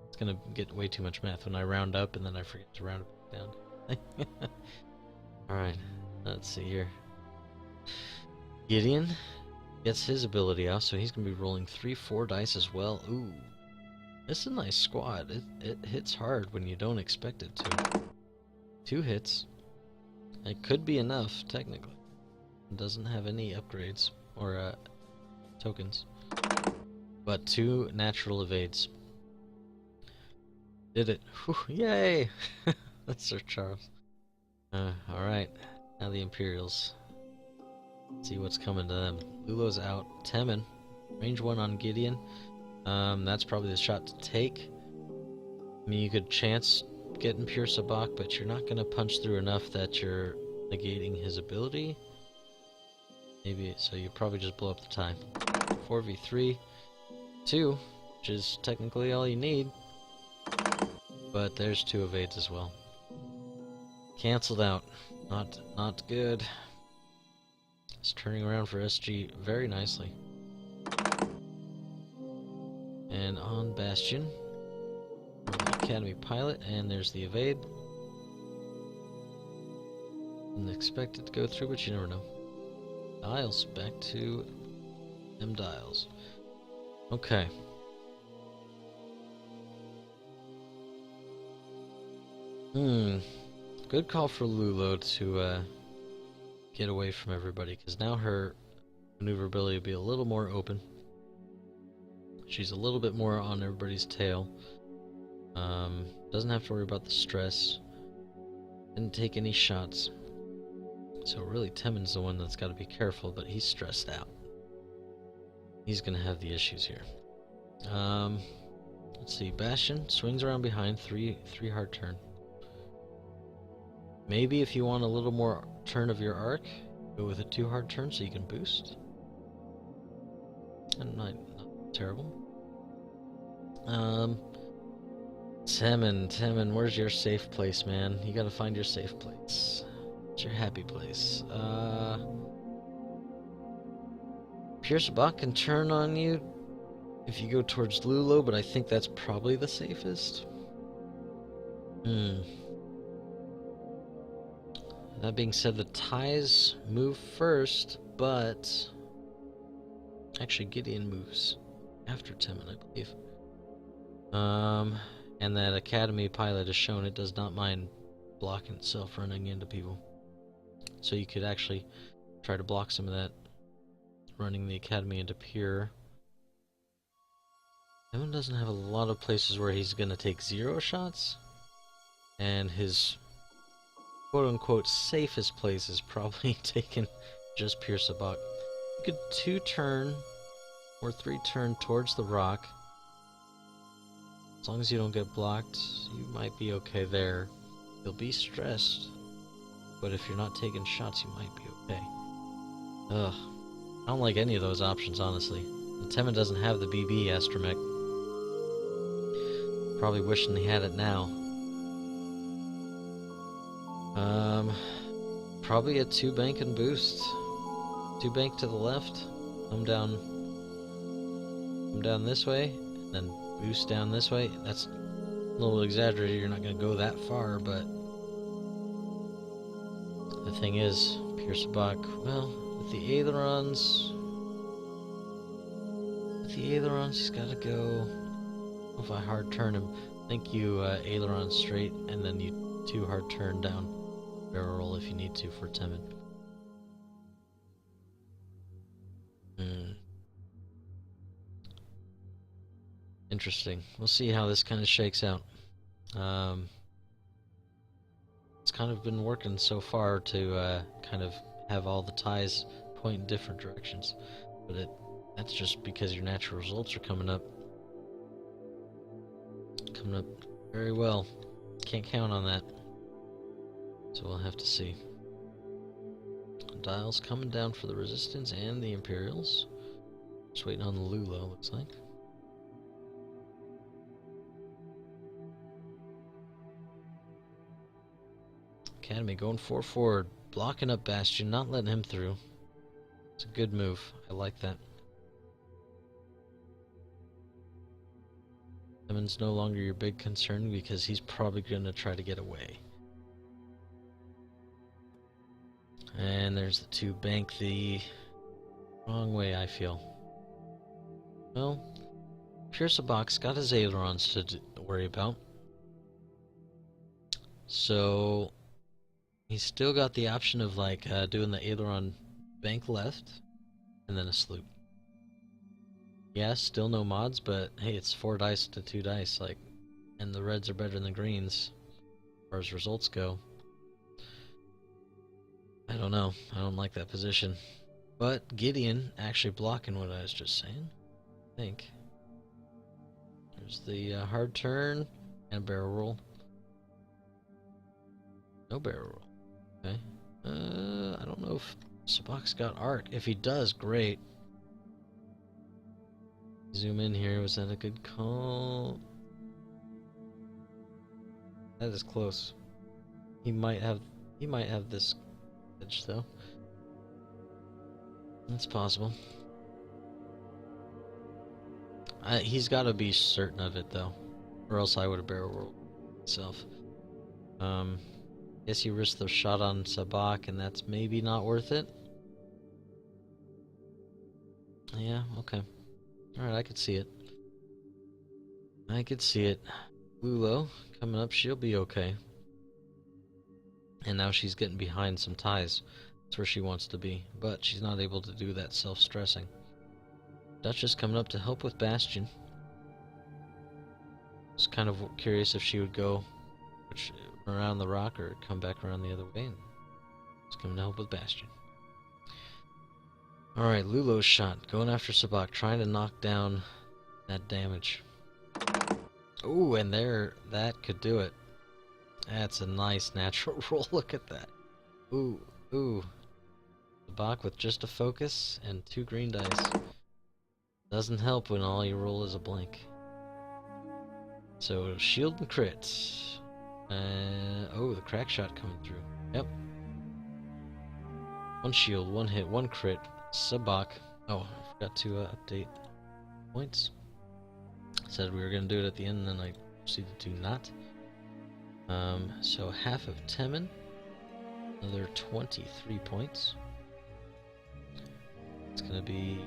It's gonna get way too much math when I round up and then I forget to round it down. Alright, let's see here. Gideon gets his ability off, so he's gonna be rolling 3-4 dice as well. Ooh. It's a nice squad. It hits hard when you don't expect it to. 2 hits. It could be enough, technically. It doesn't have any upgrades or tokens. But 2 natural evades. Did it. Whew, yay! That's Sir Charles. Alright. Now the Imperials. Let's see what's coming to them. Lulo's out. Temin. Range 1 on Gideon. That's probably the shot to take. I mean, you could chance getting Pure Sabak, but you're not going to punch through enough that you're negating his ability. Maybe, so you probably just blow up the time. 4v3, 2, which is technically all you need. But there's 2 evades as well. Cancelled out. Not good. It's turning around for SG very nicely. And on Bastion, Academy Pilot, and there's the evade. Didn't expect it to go through, but you never know. Dials, back to them dials. Okay. Good call for Lulo to get away from everybody, because now her maneuverability will be a little more open. She's a little bit more on everybody's tail. Doesn't have to worry about the stress. Didn't take any shots. So really Temin's the one that's got to be careful, but he's stressed out. He's gonna have the issues here. Let's see, Bastion swings around behind, 3 hard turn. Maybe if you want a little more turn of your arc, go with a 2 hard turn so you can boost. And not terrible. Temin, where's your safe place, man? You gotta find your safe place. It's your happy place. Pure Sabak can turn on you if you go towards Lulo, but I think that's probably the safest. That being said, the ties move first, but actually Gideon moves after Temin, I believe. And that Academy Pilot has shown it does not mind blocking itself running into people. So you could actually try to block some of that running the Academy into Pure. Temin doesn't have a lot of places where he's gonna take 0 shots, and his quote-unquote safest place is probably taking just Pure Sabak. You could 2 turn or 3 turn towards the rock. As long as you don't get blocked, you might be okay there. You'll be stressed, but if you're not taking shots, you might be okay. Ugh. I don't like any of those options, honestly. Temin doesn't have the BB astromech. Probably wishing he had it now. Probably a 2-bank and boost. 2-bank to the left. Come down this way, and then boost down this way. That's a little exaggerated. You're not going to go that far, but the thing is, Pierce Bach, well, with the ailerons, he's got to go. If I hard turn him, I think you aileron straight, and then you 2 hard turn down. Barrel roll if you need to for Timon. Interesting. We'll see how this kind of shakes out. It's kind of been working so far to kind of have all the ties point in different directions, but that's just because your natural results are coming up very well. Can't count on that. So we'll have to see. Dials coming down for the Resistance and the Imperials. Just waiting on the Lulo, looks like. Academy going 4 forward, blocking up Bastion, not letting him through. It's a good move. I like that. Timon's no longer your big concern because he's probably going to try to get away. And there's the 2-bank the wrong way, I feel. Well, Pierce Bach's got his ailerons to worry about. So he's still got the option of like doing the aileron bank left and then a sloop. Yeah, still no mods, but hey, it's 4 dice to 2 dice, like, and the reds are better than the greens as far as results go. I don't know. I don't like that position. But Gideon actually blocking what I was just saying. I think. There's the hard turn and barrel roll. No barrel roll. Okay. I don't know if Sabac's got arc. If he does, great. Zoom in here. Was that a good call? That is close. He might have this edge though. It's possible. He's got to be certain of it though, or else I would have barrel rolled myself. Guess you risk the shot on Sabac, and that's maybe not worth it. Yeah, okay. Alright, I could see it. I could see it. Lulo coming up, she'll be okay. And now she's getting behind some ties. That's where she wants to be, but she's not able to do that self-stressing. Duchess coming up to help with Bastion. Just kind of curious if she would go around the rock or come back around the other way. And just coming to help with Bastion. Alright, Lulo's shot. Going after Sabac, trying to knock down that damage. Ooh, and there, that could do it. That's a nice natural roll. Look at that. Ooh, ooh. Sabac with just a focus and 2 green dice. Doesn't help when all you roll is a blank. So, shield and crit. Oh, the crack shot coming through. Yep. 1 shield, 1 hit, 1 crit. Sabac. Oh, I forgot to update points. Said we were going to do it at the end, and then I proceeded to not. So half of Timon. Another 23 points. It's going to be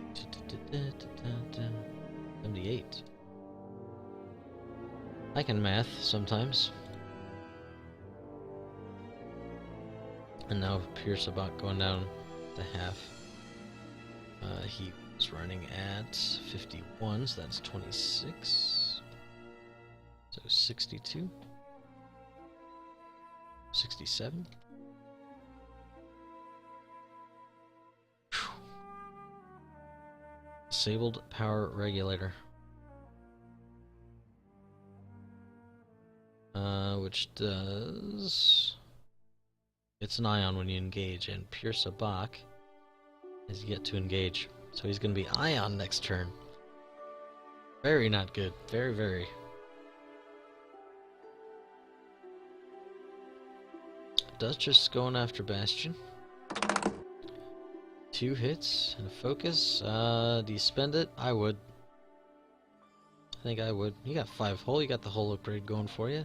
78. I can math sometimes. And now Pierce Sabac going down to half. He was running at 51, so that's 26. So 62. 67. Whew. Disabled power regulator. Which does... It's an ion when you engage, and Pierce Sabac is yet to engage. So he's going to be ion next turn. Very not good. Very, very. Duchess going after Bastion. 2 hits and a focus. Do you spend it? I would. I think I would. You got 5 hull. You got the hull upgrade going for you.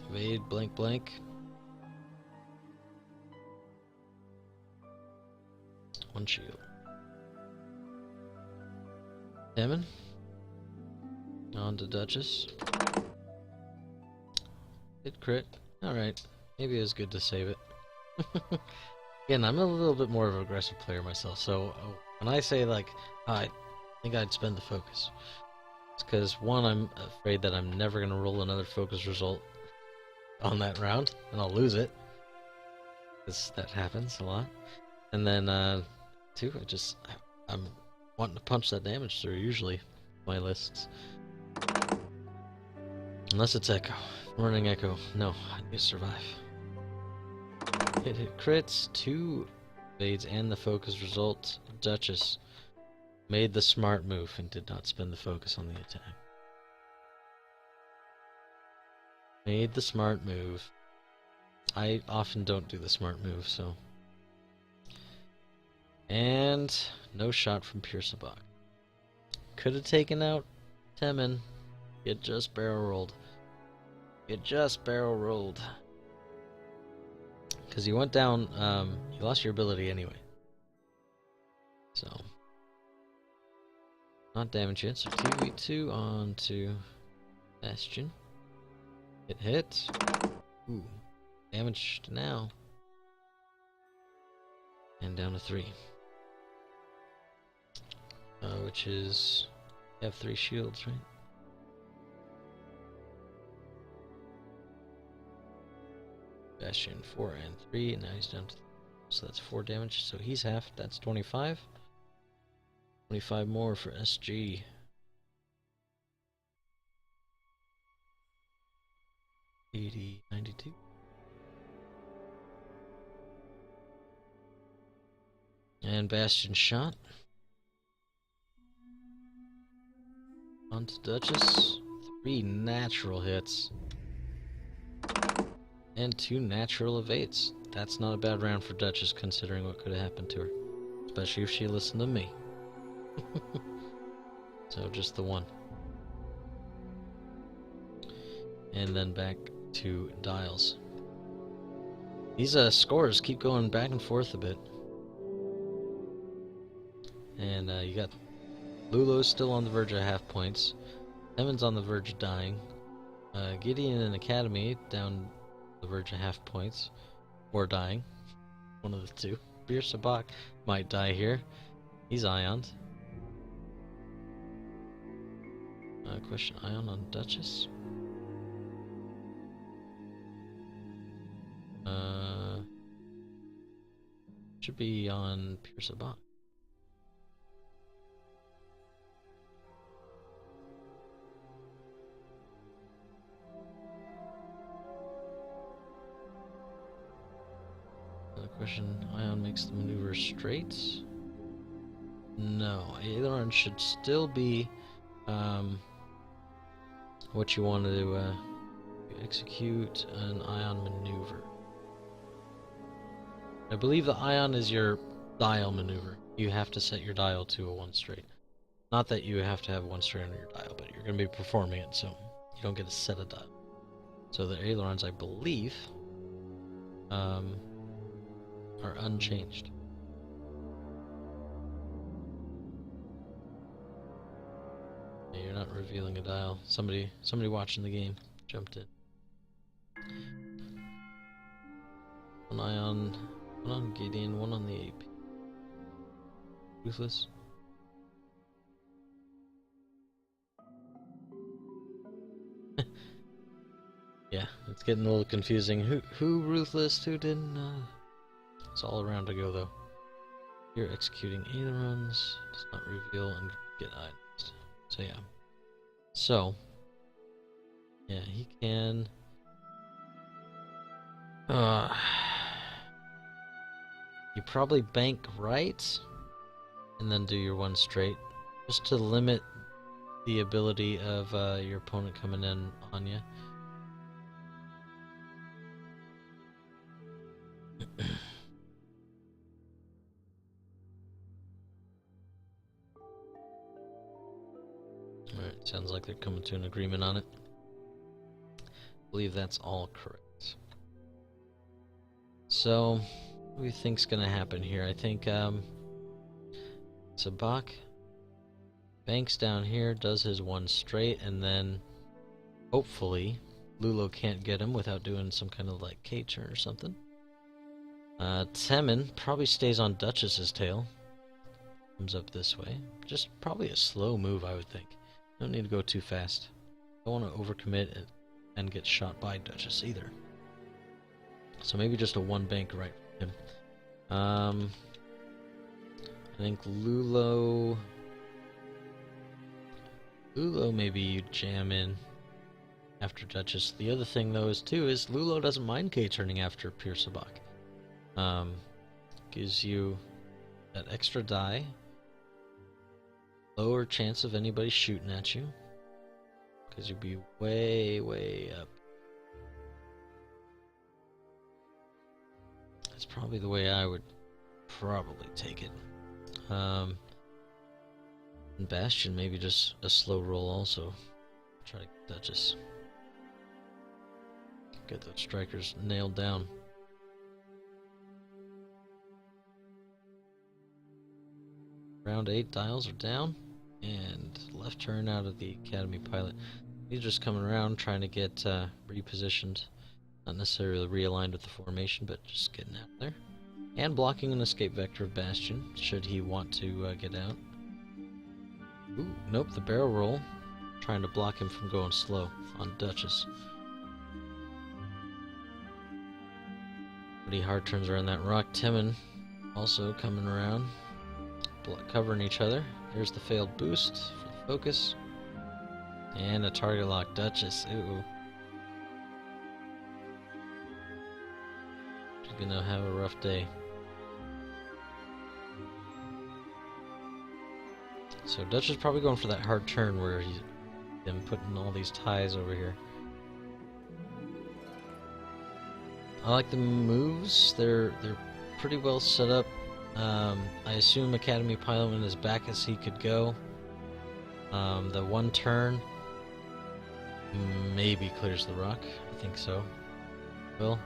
Evade, blank, blank. 1 shield. Demon. On to Duchess. Hit crit. Alright. Maybe it was good to save it. Again, I'm a little bit more of an aggressive player myself, so when I say, like, I think I'd spend the focus, it's because, one, I'm afraid that I'm never going to roll another focus result on that round, and I'll lose it, because that happens a lot. And then, 2, I'm wanting to punch that damage through, usually, my lists. Unless it's Echo. I'm running Echo. No, I need to survive. Hit crits, 2 evades, and the focus result. Duchess made the smart move and did not spend the focus on the attack. Made the smart move. I often don't do the smart move, so. And no shot from Pierceabach. Could have taken out Temin. It just barrel rolled. It just barrel rolled. Because you went down, you lost your ability anyway. So. Not damage yet, so 2v2 on to Bastion. Hit. Ooh. Damaged now. And down to 3. Which is... You have 3 shields, right? Bastion 4 and 3, and now he's down to 3. So that's 4 damage, so he's half, that's 25. 25 more for SG. $80, $92. And Bastion shot. On to Duchess. 3 natural hits. And 2 natural evades. That's not a bad round for Duchess considering what could have happened to her. Especially if she listened to me. So just the 1. And then back to Dials. These scores keep going back and forth a bit. And you got Lulo's still on the verge of half points. Emin's on the verge of dying. Gideon and Academy down the verge of half points. Or dying. One of the 2. Pierceabach might die here. He's Ioned. Question Ion on Duchess. Should be on Pierceabach. Another question, Ion makes the maneuver straight? No, Aileron should still be what you want to do, execute an Ion maneuver. I believe the Ion is your dial maneuver. You have to set your dial to a 1 straight. Not that you have to have 1 straight on your dial, but you're going to be performing it, so you don't get to set a dial. So the ailerons, I believe, are unchanged. Yeah, you're not revealing a dial. Somebody watching the game jumped in. One on Gideon, 1 on the AP. Ruthless. Yeah, it's getting a little confusing. Who Ruthless, who didn't? It's all around to go though. You're executing ailerons, does not reveal and get items. So yeah. So yeah, he can. You probably bank right, and then do your 1 straight, just to limit the ability of your opponent coming in on you. Alright, sounds like they're coming to an agreement on it. I believe that's all correct. So, what do you think's gonna happen here? I think Sabak banks down here, does his one straight, and then hopefully Lulo can't get him without doing some kind of like K-turn or something. Temin probably stays on Duchess's tail. Comes up this way. Just probably a slow move, I would think. Don't need to go too fast. Don't want to overcommit and get shot by Duchess either. So maybe just a one bank right for him. I think Lulo, maybe you jam in after Duchess. The other thing though is Lulo doesn't mind K-turning after Pir Sabak. Gives you that extra die, lower chance of anybody shooting at you, because you'd be way up. That's probably the way I would probably take it. And Bastion, maybe just a slow roll also. Try to get Duchess. Get those strikers nailed down. Round 8 dials are down, and left turn out of the Academy pilot. He's just coming around trying to get repositioned. Not necessarily realigned with the formation, but just getting out there. And blocking an escape vector of Bastion, should he want to get out. Ooh, nope, the barrel roll. Trying to block him from going slow on Duchess. Pretty hard turns around that rock. Temin also coming around. Covering each other. There's the failed boost for the focus. And a target lock Duchess. Ooh. She's gonna have a rough day. So Duchess is probably going for that hard turn where he's been putting all these ties over here. I like the moves. They're pretty well set up. I assume Academy Pilot went as back as he could go. The one turn maybe clears the rock. I think so. Well,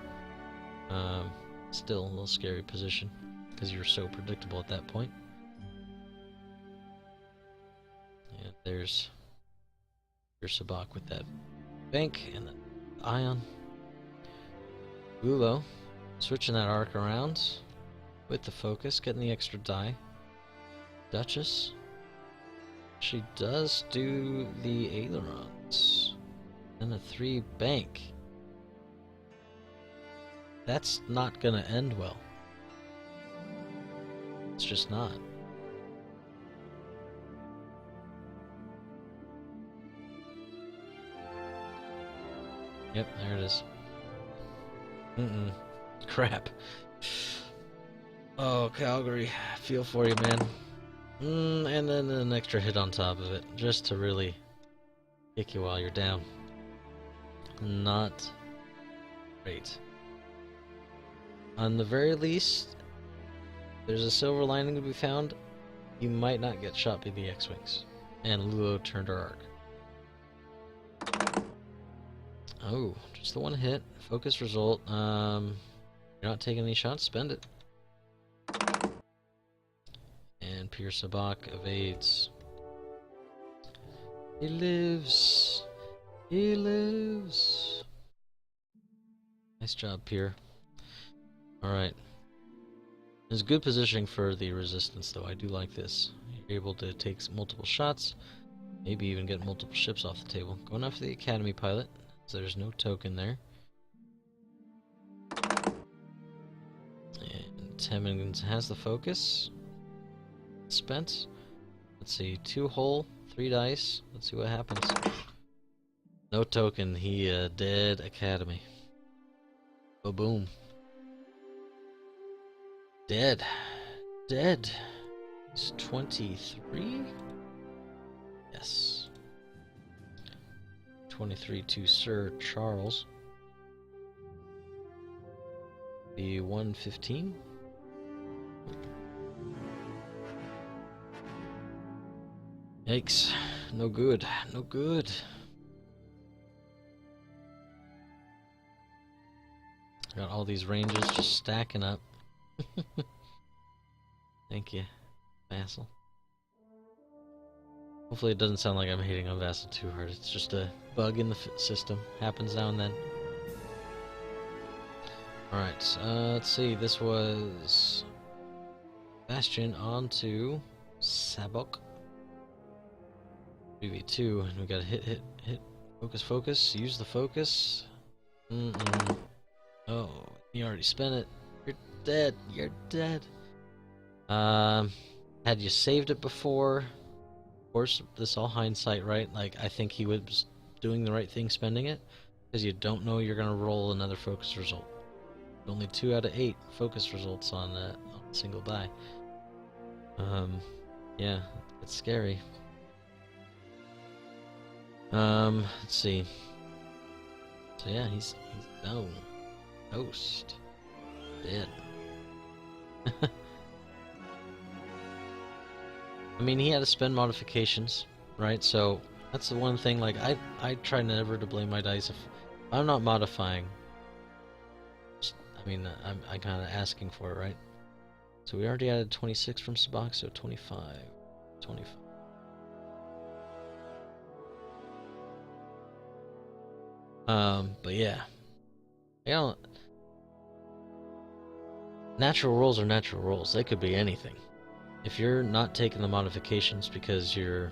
still a little scary position because you're so predictable at that point. And there's your Sabak with that bank and the ion. Lulo switching that arc around with the focus, getting the extra die. Duchess, she does do the ailerons and a 3 bank. That's not gonna end well. It's just not. Yep, there it is. Crap. Oh, Calgary, I feel for you, man. And then an extra hit on top of it, just to really kick you while you're down. Not great. On the very least, there's a silver lining to be found. You might not get shot by the X-Wings. And Lulo turned her arc. Oh, just the one hit. Focus result. You're not taking any shots, spend it. And Pir Sabak evades. He lives. He lives. Nice job, Pir. Alright. There's good positioning for the resistance, though. I do like this. You're able to take multiple shots. Maybe even get multiple ships off the table. Going after the Academy pilot. So there's no token there. And Temin has the focus. Spent. Let's see, 2 hull, 3 dice. Let's see what happens. No token. He dead Academy. Oh, boom. Dead. Dead. He's 23? Yes. 23 to Sir Charles. The 115. Yikes. No good. No good. Got all these ranges just stacking up. Thank you, Vassal. Hopefully it doesn't sound like I'm hating on Vassal too hard. It's just a bug in the system. Happens now and then. Alright, let's see. This was Bastion on to Sabok. 3v2, and we gotta hit. Focus, focus. Use the focus. Oh, you already spent it. You're dead. You're dead. Had you saved it before? Of course, this all hindsight, right? Like, I think he was doing the right thing spending it, because you don't know you're gonna roll another focus result. Only 2 out of 8 focus results on a single die. Yeah, it's scary. Let's see. So yeah, he's down. Toast. Dead. I mean, he had to spend modifications, right? So that's the one thing, like, I try never to blame my dice if I'm not modifying. I mean, I'm kind of asking for it, right? So we already added 26 from Sabak, so 25. 25. But yeah. You know, natural rolls are natural rolls. They could be anything. If you're not taking the modifications because you're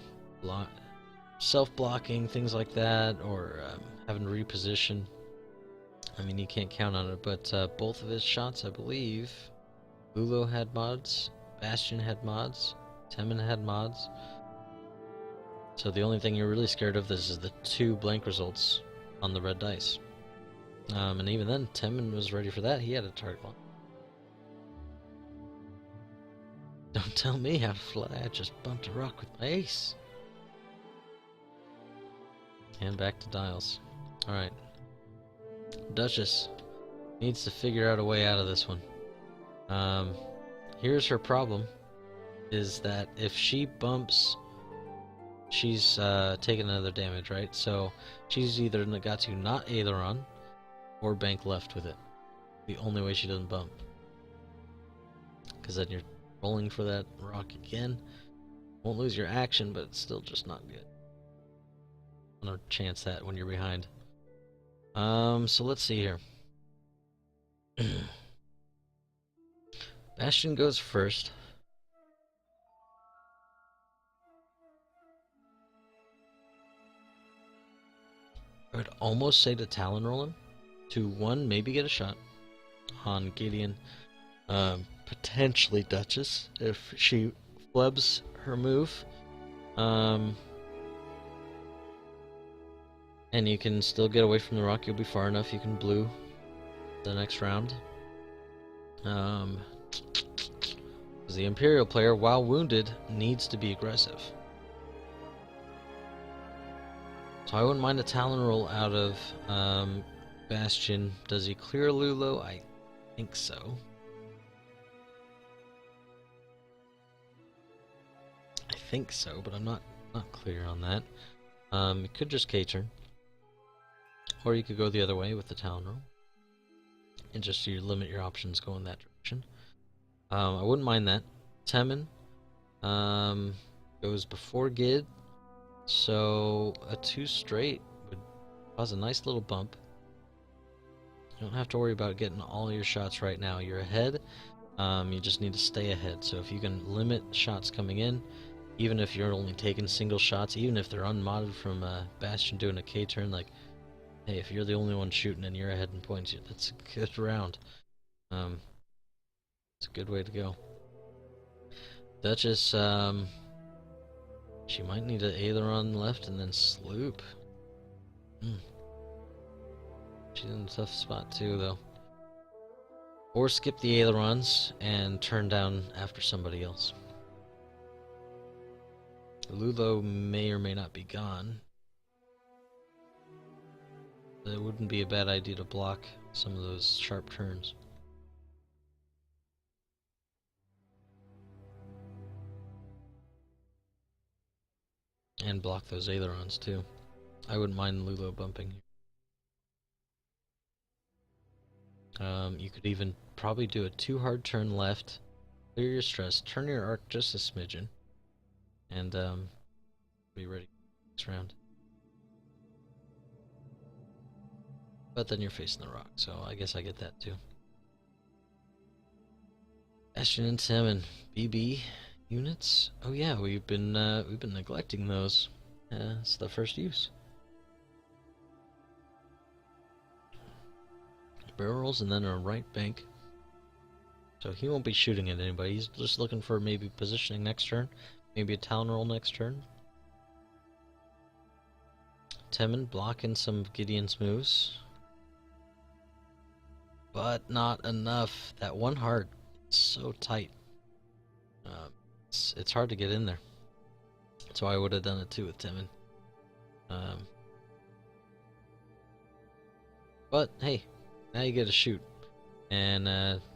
self-blocking, things like that, or having to reposition, I mean, you can't count on it. But both of his shots, I believe, Lulo had mods, Bastion had mods, Temin had mods. So the only thing you're really scared of this is the 2 blank results on the red dice. And even then, Temin was ready for that. He had a target lock. Don't tell me how to fly. I just bumped a rock with my ace. And back to dials. Alright. Duchess needs to figure out a way out of this one. Here's her problem, is that if she bumps, she's taking another damage, right? So she's either got to not Aileron or bank left with it. The only way she doesn't bump. Because then you're rolling for that rock again. Won't lose your action, but it's still just not good. I don't chance that when you're behind. So let's see here. Bastion goes first. I would almost say to Talon roll him. To 1, maybe get a shot on Gideon. Potentially Duchess if she flubs her move. And you can still get away from the rock. You'll be far enough. You can blue the next round. The Imperial player, while wounded, needs to be aggressive. So I wouldn't mind a Talon roll out of Bastion. Does he clear Lulo? I think so. I think so, but I'm not clear on that. You could just K-turn. Or you could go the other way with the Talon roll. And just you limit your options going that direction. I wouldn't mind that. Temin goes before Gid, so a 2 straight would cause a nice little bump. You don't have to worry about getting all your shots right now. You're ahead. You just need to stay ahead. So if you can limit shots coming in, even if you're only taking single shots, even if they're unmodded from Bastion doing a K-turn, like, hey, if you're the only one shooting and you're ahead in points, that's a good round. It's a good way to go. Duchess, she might need an Aileron left and then Sloop. She's in a tough spot too, though. Or skip the Ailerons and turn down after somebody else. Lulo may or may not be gone. it wouldn't be a bad idea to block some of those sharp turns. And block those ailerons too. I wouldn't mind Lulo bumping here. You could even probably do a 2 hard turn left, clear your stress, turn your arc just a smidgen, and be ready for the next round. But then you're facing the rock, so I guess I get that too. Bastion and Salmon, BB units. Oh yeah, we've been neglecting those. It's the first use. Barrel rolls and then a right bank. So he won't be shooting at anybody. He's just looking for maybe positioning next turn, maybe a talon roll next turn. Temin blocking some Gideon's moves, but not enough. That one heart is so tight. It's hard to get in there. So I would have done it too with Temin. But hey, now you get to shoot. And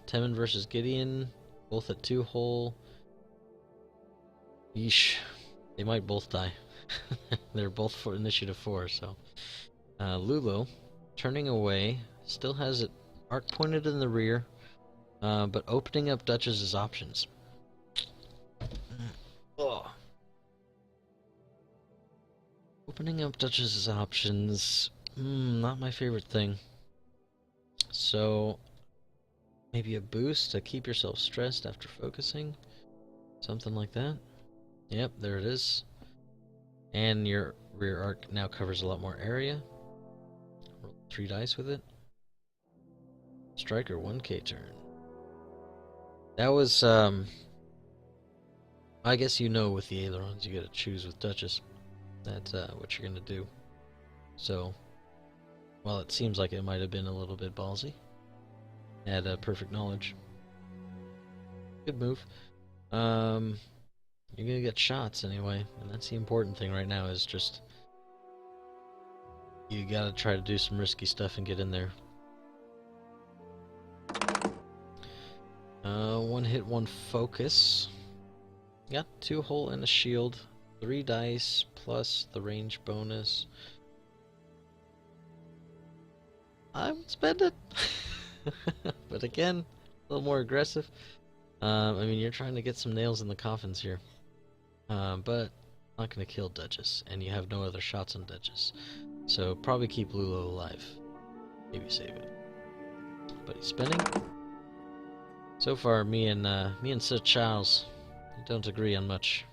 Temin versus Gideon, both at 2 hole. Yeesh, they might both die. They're both for initiative 4, so. Lulo, turning away, still has it arc pointed in the rear, but opening up Duchess's options. Oh. Opening up Duchess's options, not my favorite thing. So, maybe a boost to keep yourself stressed after focusing. Something like that. Yep, there it is. And your rear arc now covers a lot more area. Roll 3 dice with it. Striker 1k turn. That was, I guess you know with the ailerons you gotta choose with Duchess. That's what you're gonna do. So, while it seems like it might have been a little bit ballsy, had perfect knowledge. Good move. You're gonna get shots anyway, and that's the important thing right now, is just you gotta try to do some risky stuff and get in there. 1 hit, 1 focus. Got 2 hole and a shield, 3 dice plus the range bonus. I would spend it. But again, a little more aggressive. I mean, you're trying to get some nails in the coffins here. But not gonna kill Duchess, and you have no other shots on Duchess. So probably keep Lulo alive. Maybe save it. But he's spinning. So far, me and Sir Charles don't agree on much.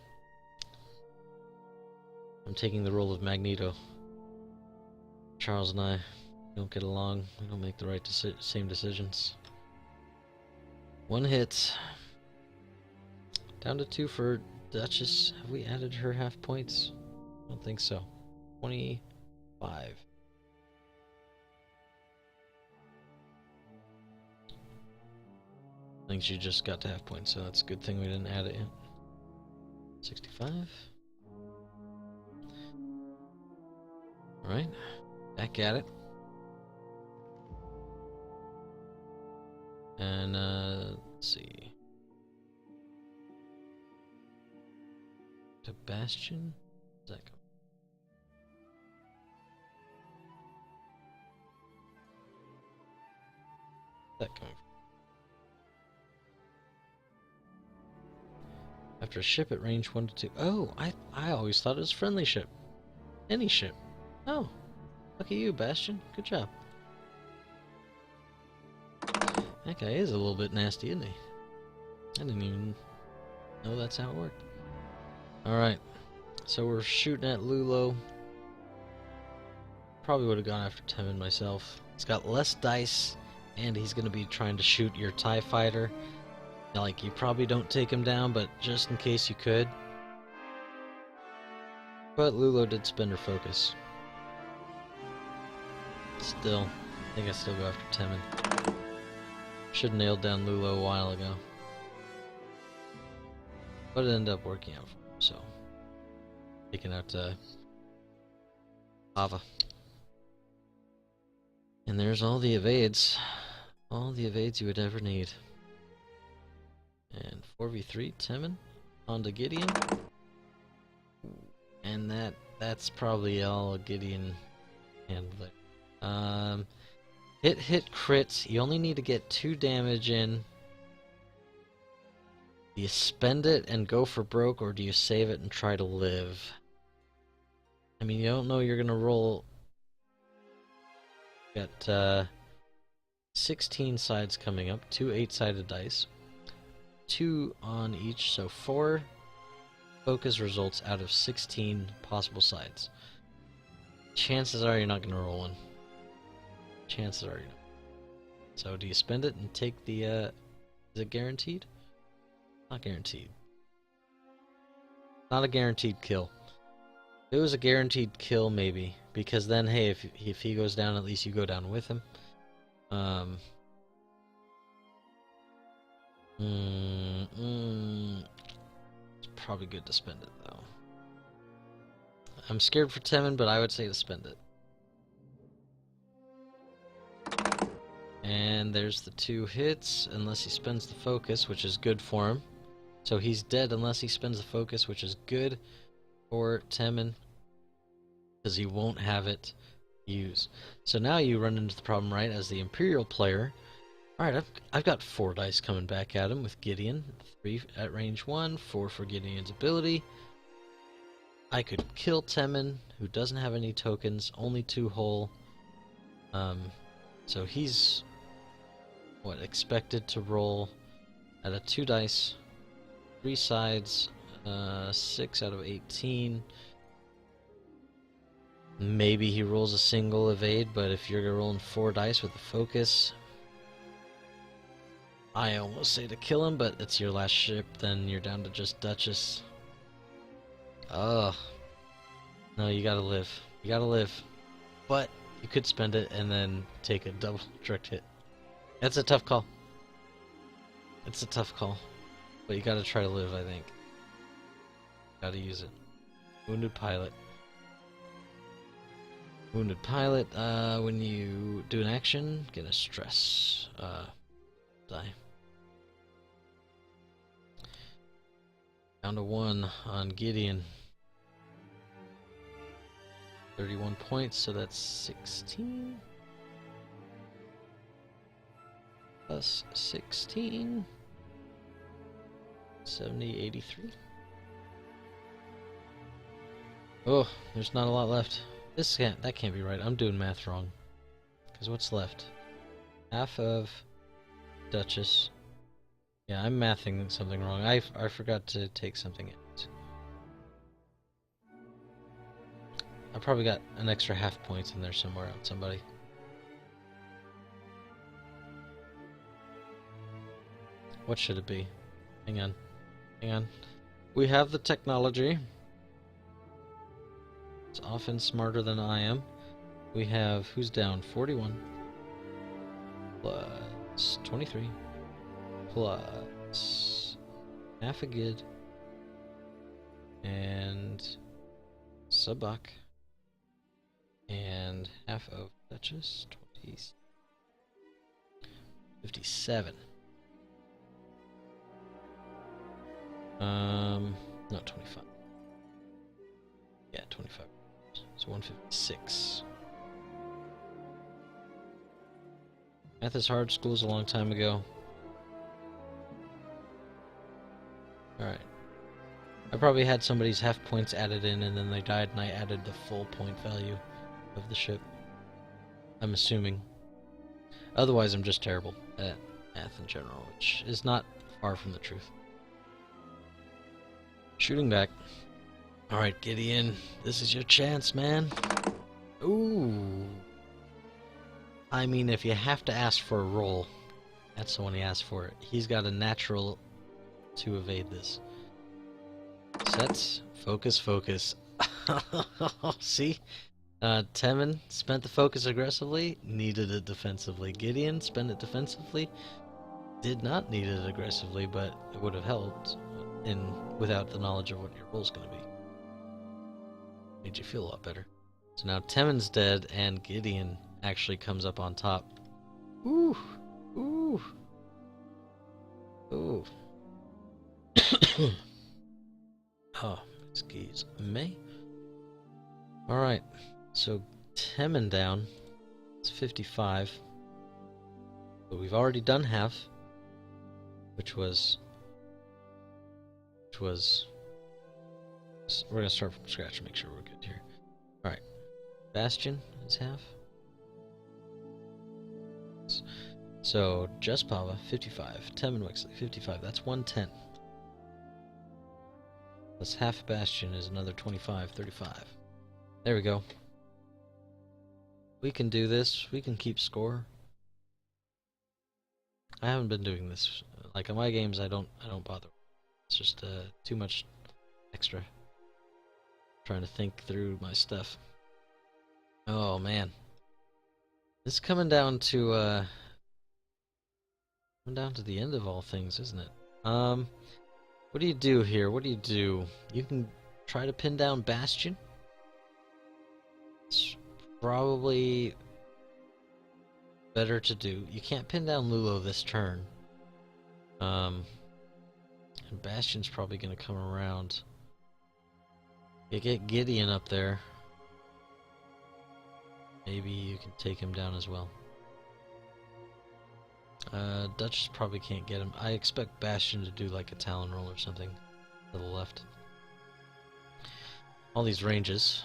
I'm taking the role of Magneto. Charles and I don't get along. We don't make the right same decisions. 1 hit. Down to 2 for Duchess. Have we added her half points? I don't think so. 25. I think she just got to half points, so that's a good thing we didn't add it yet. 65. Alright, back at it. And, let's see. To Bastion? Where's that go? Where's that coming from? After a ship at range 1 to 2. Oh, I always thought it was friendly ship. Any ship. Oh, look at you, Bastion. Good job. That guy is a little bit nasty, isn't he? I didn't even know that's how it worked. Alright, so we're shooting at Lulo. Probably would have gone after Temin myself. He's got less dice, and he's going to be trying to shoot your TIE fighter. Like, you probably don't take him down, but just in case you could. But Lulo did spend her focus. Still, I think I still go after Temin. Should have nailed down Lulo a while ago. But it ended up working out for him, so. Taking out Ava. And there's all the evades. All the evades you would ever need. And 4v3, Timon onto Gideon. And that's probably all Gideon handled it. Hit crits. You only need to get 2 damage in. Do you spend it and go for broke, or do you save it and try to live? I mean, you don't know you're gonna roll. Got 16 sides coming up, 2 8-sided dice, 2 on each, so 4 focus results out of 16 possible sides. Chances are you're not gonna roll one. Chances are you're not. So do you spend it and take the, is it guaranteed? Not guaranteed. Not a guaranteed kill. If it was a guaranteed kill, maybe. Because then, hey, if he goes down, at least you go down with him. It's probably good to spend it, though. I'm scared for Timon, but I would say to spend it. And there's the 2 hits, unless he spends the focus, which is good for him. So he's dead unless he spends the focus, which is good for Timon, because he won't have it used. So now you run into the problem, right, as the Imperial player. Alright, I've got 4 dice coming back at him with Gideon. 3 at range 1, 4 for Gideon's ability. I could kill Timon, who doesn't have any tokens, only 2 whole. So he's, what, expected to roll at a 2 dice, 3 sides, 6 out of 18. Maybe he rolls a single evade, but if you're rolling 4 dice with a focus, I almost say to kill him, but it's your last ship, then you're down to just Duchess. Ugh. No, you gotta live. You gotta live. But you could spend it and then take a double direct hit. That's a tough call. It's a tough call. But you gotta try to live, I think. Gotta use it. Wounded pilot. Wounded pilot, when you do an action, get a stress die. Down to 1 on Gideon. 31 points, so that's 16. Plus 16. 70, 83. Oh, there's not a lot left. That can't be right. I'm doing math wrong. Because what's left? Half of Duchess. Yeah, I'm mathing something wrong. I forgot to take something out. I probably got an extra half points in there somewhere on somebody. What should it be? Hang on. Hang on. We have the technology. It's often smarter than I am. We have, who's down? 41. Plus 23. Plus half a Gid. And Sabak. And half of Duchess. 20. 57. No, 25. Yeah, 25. So 156. Math is hard. School's a long time ago. Alright. I probably had somebody's half points added in and then they died and I added the full point value of the ship. I'm assuming. Otherwise I'm just terrible at math in general, which is not far from the truth. Shooting back. Alright, Gideon. This is your chance, man. Ooh. I mean, if you have to ask for a roll, that's the one he asked for. He's got a natural to evade this. Sets. Focus, focus. See? Timon spent the focus aggressively, needed it defensively. Gideon spent it defensively, did not need it aggressively, but it would have helped without the knowledge of what your roll's going to be. Made you feel a lot better. So now Timon's dead, and Gideon actually comes up on top. Ooh, ooh, ooh. Oh, excuse me. Alright, so Temmin down. It's 55. But we've already done half. Which was... We're gonna start from scratch and make sure we're good here. Alright. Bastion is half. So, Jespava, 55. Temmin Wexley, 55. That's 110. Plus half a Bastion is another 25, 35. There we go. We can do this. We can keep score. I haven't been doing this. Like, in my games, I don't bother. It's just too much extra. Trying to think through my stuff. Oh man, this is coming down to the end of all things, isn't it? What do you do here? What do you do? You can try to pin down Bastion. It's probably better to do. You can't pin down Lulo this turn. And Bastion's probably going to come around. You get Gideon up there. Maybe you can take him down as well. Duchess probably can't get him. I expect Bastion to do like a Talon roll or something to the left. All these ranges.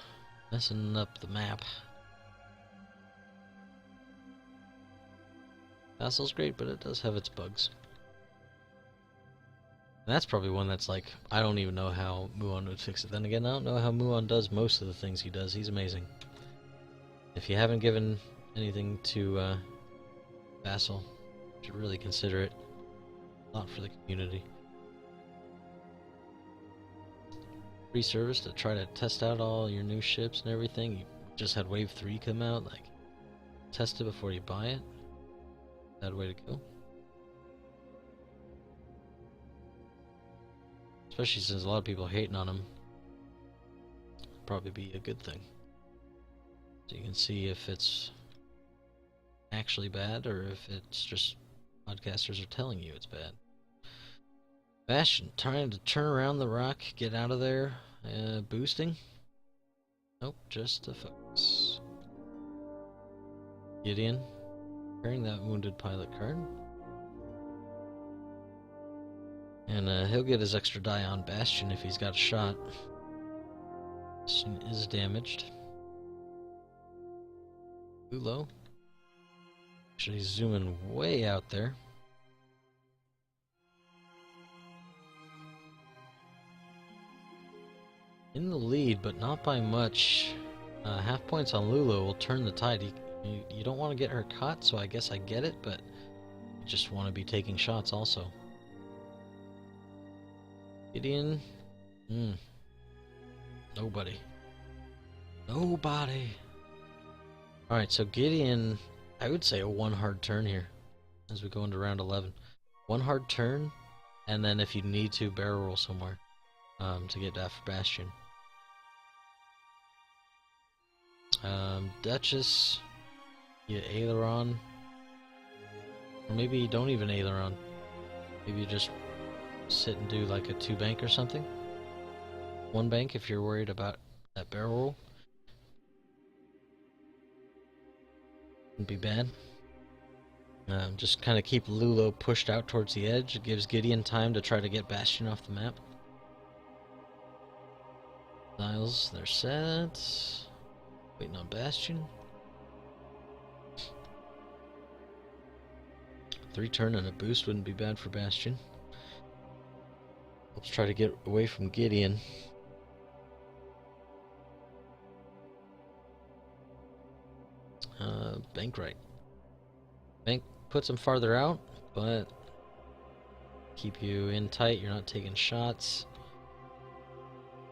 Messing up the map. Vassal's great, but it does have its bugs. And that's probably one that's like, I don't even know how Muon would fix it. Then again, I don't know how Muon does most of the things he does. He's amazing. If you haven't given anything to Vassal, you should really consider it. A lot for the community. Free service to try to test out all your new ships and everything. You just had Wave 3 come out. Like, test it before you buy it. Bad way to go. Especially since a lot of people are hating on him. Probably be a good thing. So you can see if it's actually bad or if it's just podcasters are telling you it's bad. Bastion trying to turn around the rock, get out of there. Boosting. Nope, just a focus. Gideon carrying that wounded pilot card. And he'll get his extra die on Bastion if he's got a shot. Bastion is damaged. Lulo. Actually zooming way out there. In the lead, but not by much. Half points on Lulo will turn the tide. You don't want to get her caught, so I guess I get it, but you just want to be taking shots also. Gideon. Nobody. Nobody. Alright, so Gideon, I would say a one hard turn here as we go into round 11. One hard turn, and then if you need to, barrel roll somewhere to get after Bastion. Duchess, you aileron, or maybe you don't even aileron. Maybe you just sit and do like a 2-bank or something. 1 bank if you're worried about that barrel roll. Wouldn't be bad. Just kind of keep Lulo pushed out towards the edge. It gives Gideon time to try to get Bastion off the map. Dials, they're set. Waiting on Bastion. 3 turn and a boost wouldn't be bad for Bastion. Let's try to get away from Gideon. Bank right. Bank puts him farther out, but keep you in tight. You're not taking shots.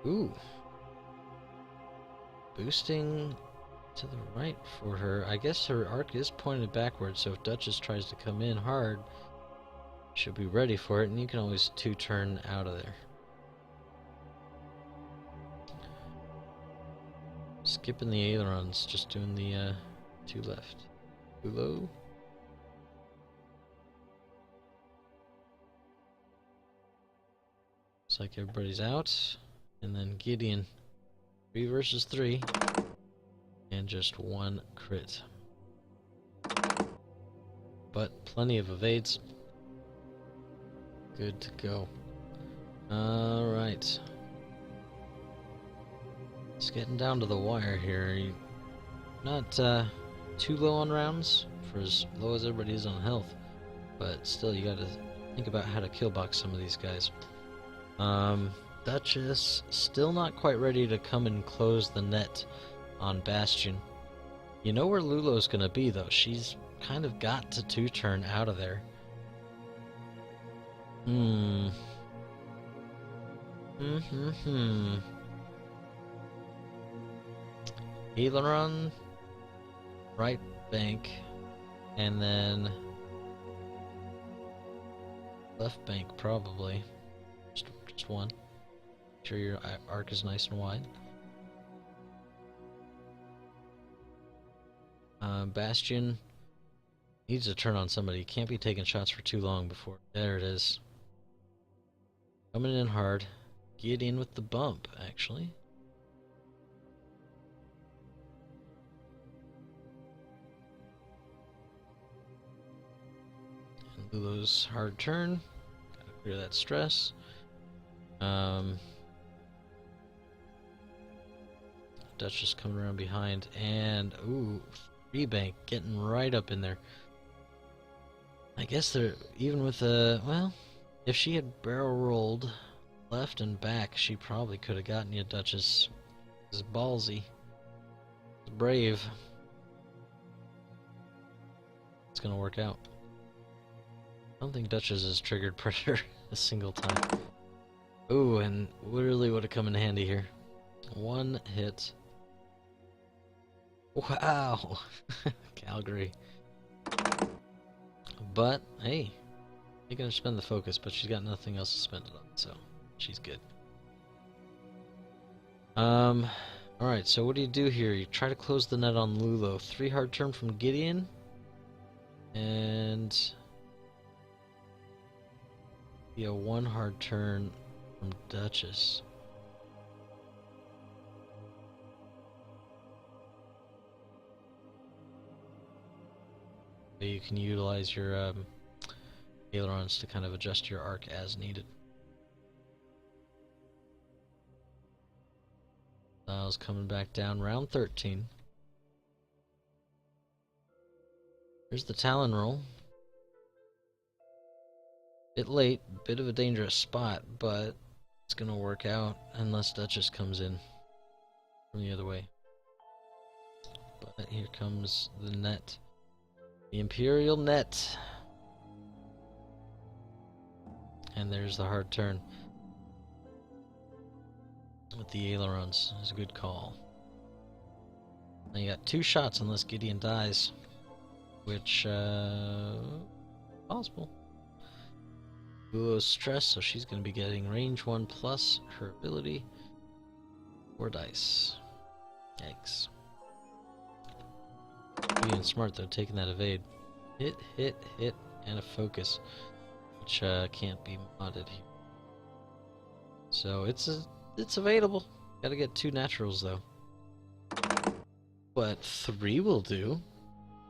Ooh. Boosting to the right for her. I guess her arc is pointed backwards, so if Duchess tries to come in hard, she'll be ready for it, and you can always 2-turn out of there. Skipping the ailerons, just doing the 2 left. Lulo. Looks like everybody's out. And then Gideon. 3 versus 3. And just 1 crit. But plenty of evades. Good to go. Alright. It's getting down to the wire here. You're not too low on rounds, for as low as everybody is on health. But still, you gotta think about how to kill box some of these guys. Duchess still not quite ready to come and close the net on Bastion. You know where Lulo's gonna be though. She's kind of got to 2-turn out of there. Aileron, right bank, and then left bank probably. Just one. Make sure your arc is nice and wide. Bastion needs to turn on somebody. Can't be taking shots for too long before. There it is. Coming in hard. Get in with the bump, actually. And Lulo's hard turn. Gotta clear that stress. Duchess coming around behind, and ooh, 3 bank getting right up in there. I guess they're even with well, if she had barrel rolled left and back, she probably could have gotten you, Duchess. It's ballsy. It's brave. It's gonna work out. I don't think Duchess has triggered Predator a single time. Ooh, and really would have come in handy here. 1 hit. Wow! Calgary. But, hey, you're gonna spend the focus, but she's got nothing else to spend it on, so she's good. Alright, so what do you do here? You try to close the net on Lulo. 3 hard turn from Gideon. And yeah, 1 hard turn from Duchess. You can utilize your ailerons to kind of adjust your arc as needed. Vassal's coming back down, round 13. Here's the Talon roll. Bit late, bit of a dangerous spot, but it's gonna work out unless Duchess comes in from the other way. But here comes the net. The Imperial net. And there's the hard turn. With the ailerons. It's a good call. Now you got 2 shots unless Gideon dies. Which, possible. Lulo's stressed, so she's going to be getting range 1 plus her ability. 4 dice. Yikes. Being smart though, taking that evade. Hit, hit, hit, and a focus. Which can't be modded here. So it's available. Gotta get 2 naturals though. But 3 will do.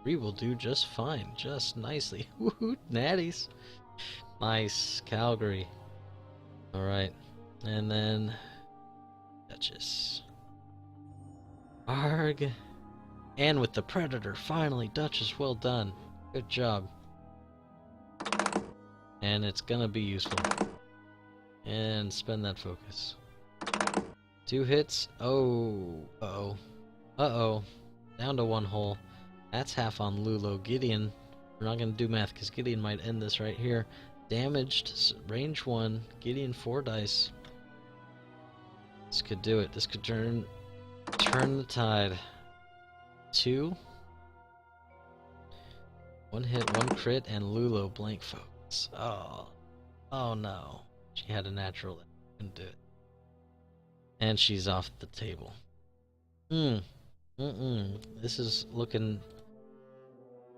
3 will do just fine, just nicely. Woohoo, natties. Nice, Calgary. Alright, and then Duchess. Arg. And with the Predator, finally, Duchess, well done. Good job. And it's gonna be useful. And spend that focus. 2 hits. Oh, uh-oh. Uh-oh. Down to 1 hole. That's half on Lulo. Gideon, we're not gonna do math because Gideon might end this right here. Damaged, range 1, Gideon 4 dice. This could do it. This could turn the tide. 2. 1 hit, 1 crit, and Lulo blank focus. Oh. Oh no. She had a natural that couldn't do it. And she's off the table. This is looking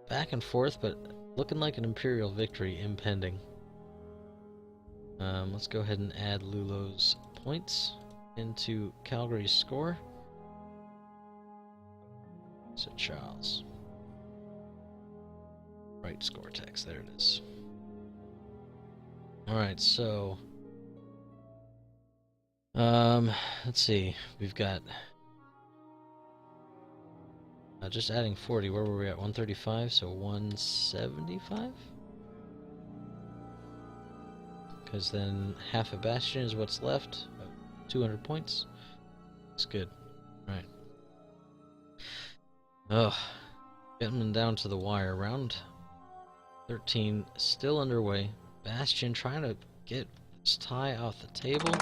back and forth, but looking like an Imperial victory impending. Let's go ahead and add Lulo's points into Calgary's score. So Charles. Right score text, there it is. Alright, so let's see. We've got just adding 40. Where were we at? 135, so 175? Because then half a bastion is what's left. 200 points. That's good. Alright. Ugh. Getting down to the wire. Round 13 still underway. Bastion trying to get this tie off the table.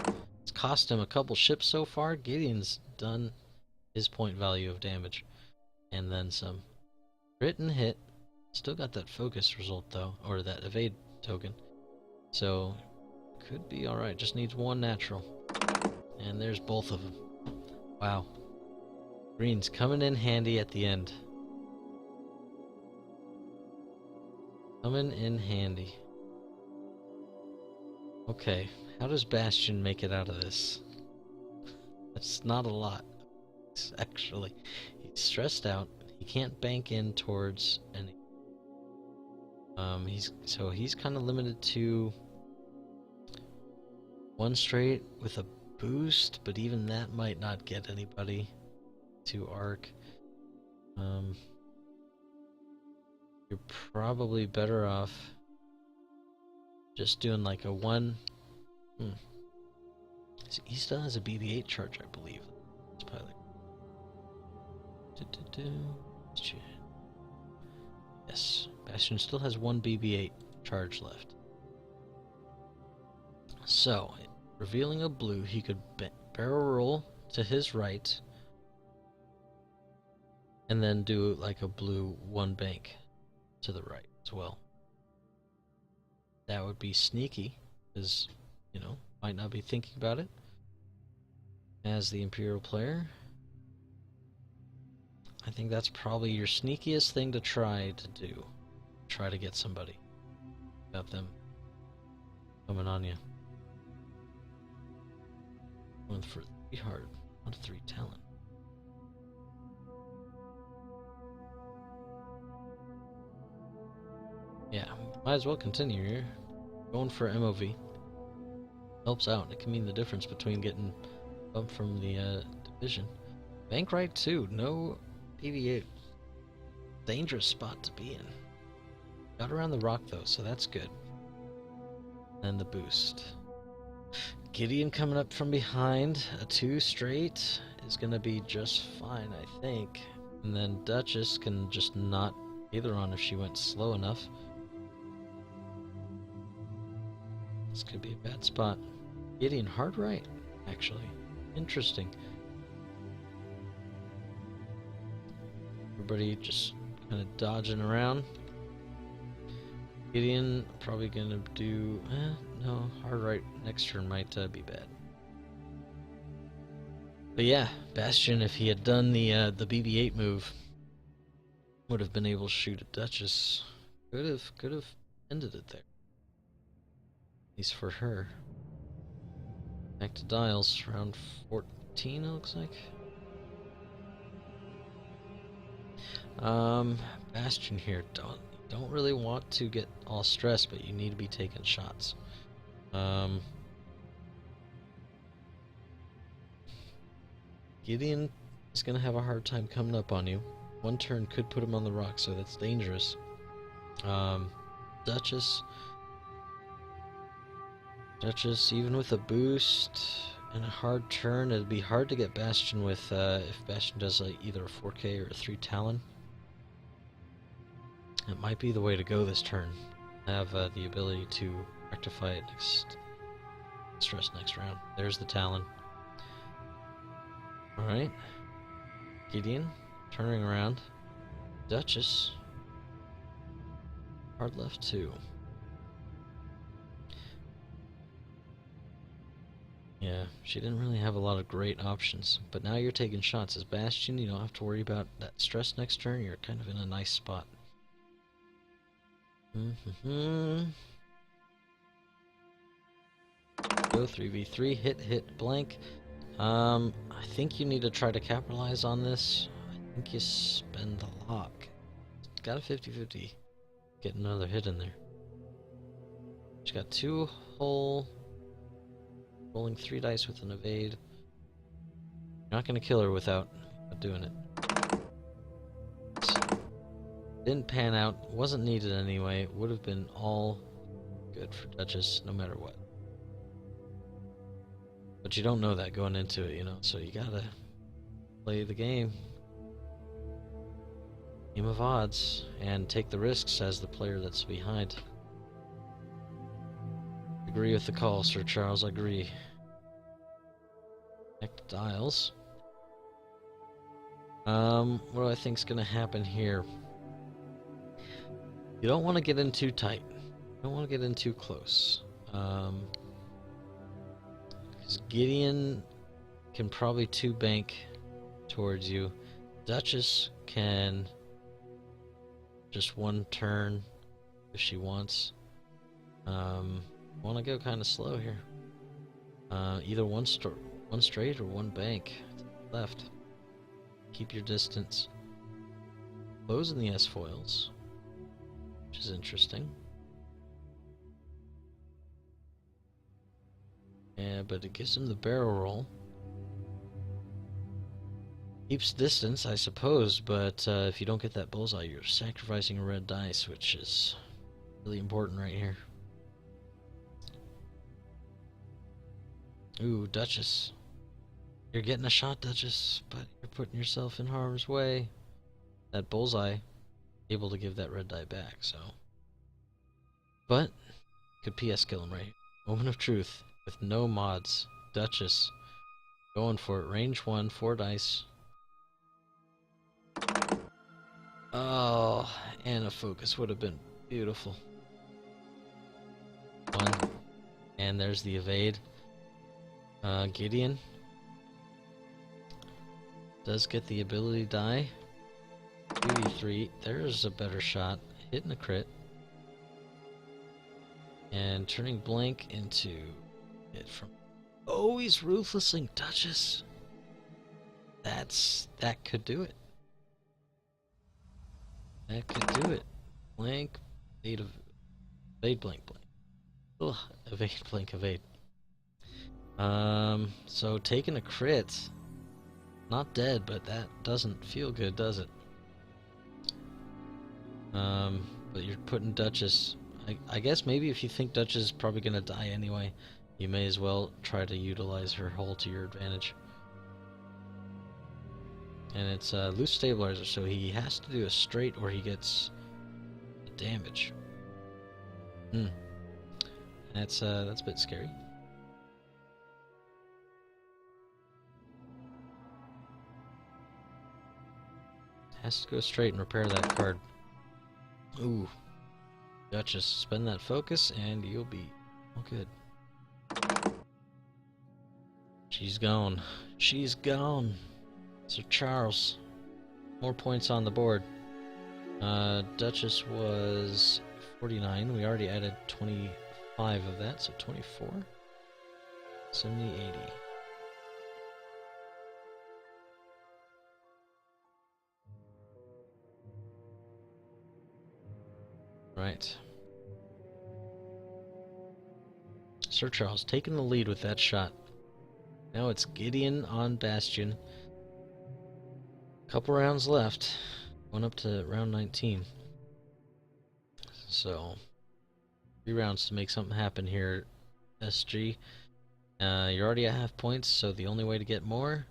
It's cost him a couple ships so far. Gideon's done his point value of damage. And then some. Crit and hit. Still got that focus result though. Or that evade token. So, could be alright. Just needs one natural. And there's both of them. Wow. Green's coming in handy at the end. Coming in handy. Okay, how does Bastion make it out of this? That's not a lot, actually. He's stressed out. He can't bank in towards any. He's kind of limited to one straight with a boost, but even that might not get anybody to arc. You're probably better off just doing like a one. He still has a BB-8 charge, I believe. It's probably like... Yes, Bastion still has one BB-8 charge left. So, revealing a blue, he could barrel roll to his right, and then do like a blue one bank to the right as well. That would be sneaky, because, you know, might not be thinking about it as the Imperial player. I think that's probably your sneakiest thing to try to do. Try to get somebody without them coming on you. Going for 3 hard, not 3 talent. Yeah, might as well continue here. Going for MOV. Helps out. It can mean the difference between getting bumped from the division. Bank right too. No BB-8. Dangerous spot to be in. Got around the rock though, so that's good. And the boost. Gideon coming up from behind. A 2 straight is going to be just fine, I think. And then Duchess can just not either on if she went slow enough. This could be a bad spot. Gideon hard right, actually. Interesting. Everybody just kind of dodging around. Gideon probably gonna do... no, hard right next turn might be bad. But yeah, Bastion, if he had done the BB-8 move, would have been able to shoot at Duchess. Could have ended it there. At least for her. Back to dials, round 14 it looks like. Bastion here, don't really want to get all stressed, but you need to be taking shots. Gideon is gonna have a hard time coming up on you. One turn could put him on the rock, so that's dangerous. Duchess, even with a boost and a hard turn, it'd be hard to get Bastion with, if Bastion does like either a 4K or a 3 Talon. It might be the way to go this turn. Have the ability to rectify it next round. There's the Talon. Alright. Gideon, turning around. Duchess. Hard left 2. Yeah, she didn't really have a lot of great options, but now you're taking shots as Bastion. You don't have to worry about that stress next turn. You're kind of in a nice spot. Mm-hmm. Go 3v3, hit, blank. I think you need to try to capitalize on this. I think you spend the lock. Got a 50-50. Get another hit in there. She's got 2 whole. Rolling 3 dice with an evade. You're not gonna kill her without doing it. Didn't pan out. Wasn't needed anyway. Would have been all good for Duchess no matter what. But you don't know that going into it, you know, so you gotta play the game. Game of odds, and take the risks as the player that's behind. Agree with the call, Sir Charles, agree. Connect dials. What do I think's gonna happen here? You don't want to get in too tight. You don't want to get in too close. Because Gideon can probably 2-bank towards you. Duchess can just 1 turn if she wants. Want to go kind of slow here. Either one straight or 1 bank to the left. Keep your distance. Close in the S-foils, which is interesting. Yeah, but it gives him the barrel roll. Keeps distance, I suppose, but if you don't get that bullseye, you're sacrificing a red dice, which is really important right here. Ooh, Duchess. You're getting a shot, Duchess, but you're putting yourself in harm's way. That bullseye, able to give that red die back, so. But, could PS kill him right here. Moment of truth, with no mods. Duchess, going for it. Range 1, 4 dice. Oh, and a focus would have been beautiful. 1, and there's the evade. Gideon does get the ability die. 3v3, there's a better shot. Hitting a crit. And turning blank into it from... Oh, he's ruthlessing Duchess. That could do it. That could do it. Blank, evade, blank, blank. Ugh, evade, blank, evade. So taking a crit, not dead, but that doesn't feel good, does it? But you're putting Duchess. I guess maybe if you think Duchess is probably gonna die anyway, you may as well try to utilize her hull to your advantage. And it's a loose stabilizer, so he has to do a straight or he gets damage. That's a bit scary. Has to go straight and repair that card. Ooh. Duchess, spend that focus and you'll be all good. She's gone. She's gone. Sir Charles. More points on the board. Duchess was 49. We already added 25 of that, so 24. 70, 80. Right. Sir Charles taking the lead with that shot. Now it's Gideon on Bastion. Couple rounds left. Going up to round 19. So, 3 rounds to make something happen here, SG. You're already at half points, so the only way to get more...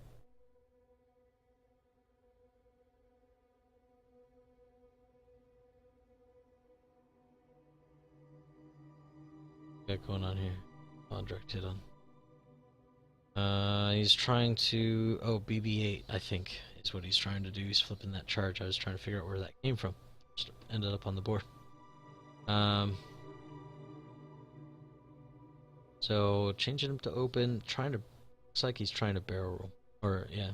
What's going on here? Oh, direct hit on. He's trying to... Oh, BB-8, I think, is what he's trying to do. He's flipping that charge. I was trying to figure out where that came from. Just ended up on the board. So, changing him to open, trying to... Looks like he's trying to barrel roll. Or, yeah.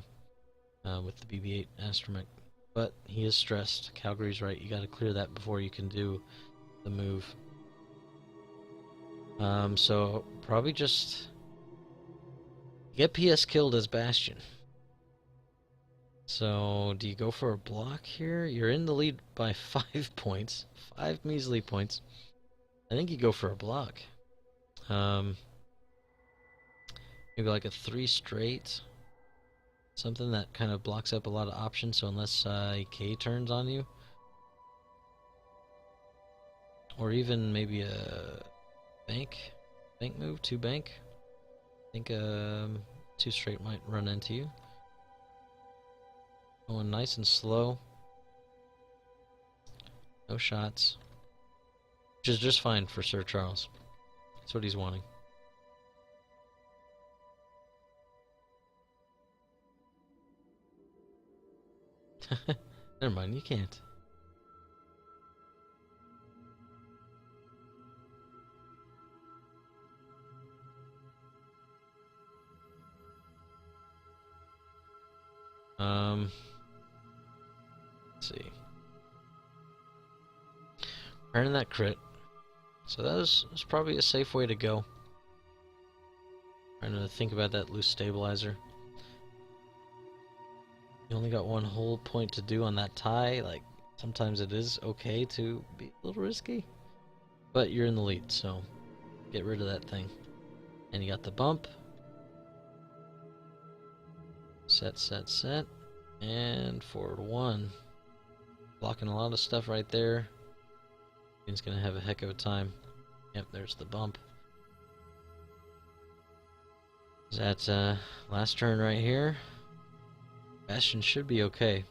With the BB-8 astromech. But he is stressed. Calgary's right. You gotta clear that before you can do the move. So probably just get PS killed as Bastion. So do you go for a block here? You're in the lead by 5 points, 5 measly points. I think you go for a block. Maybe like a 3 straight. Something that kind of blocks up a lot of options, so unless K turns on you. Or even maybe a bank move, 2 bank. I think 2 straight might run into you. Going nice and slow. No shots. Which is just fine for Sir Charles. That's what he's wanting. Never mind, you can't. Let's see. Earning that crit. So that was probably a safe way to go. Trying to think about that loose stabilizer. You only got 1 whole point to do on that tie. Like, sometimes it is okay to be a little risky. But you're in the lead, so get rid of that thing. And you got the bump. Set. And forward 1. Blocking a lot of stuff right there. He's gonna have a heck of a time. Yep, there's the bump. That's last turn right here. Bastion should be okay.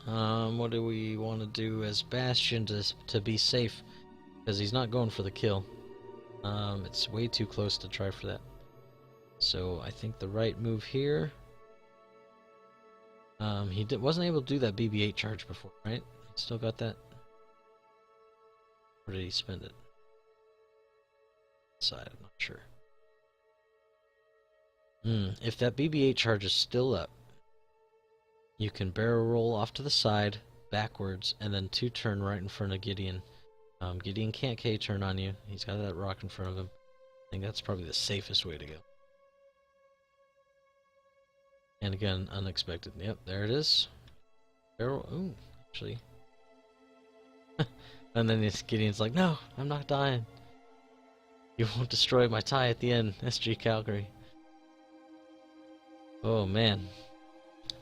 What do we want to do as Bastion to be safe? Because he's not going for the kill. It's way too close to try for that. So I think the right move here. He wasn't able to do that BB-8 charge before, right? Still got that? Or did he spend it? Side, I'm not sure. If that BB-8 charge is still up, you can barrel roll off to the side, backwards, and then 2-turn right in front of Gideon. Gideon can't K-turn on you. He's got that rock in front of him. I think that's probably the safest way to go. And again, unexpected. Yep, there it is. Barrel. Ooh, actually. And then Gideon's like, no, I'm not dying. You won't destroy my tie at the end, SGCalgary. Oh, man.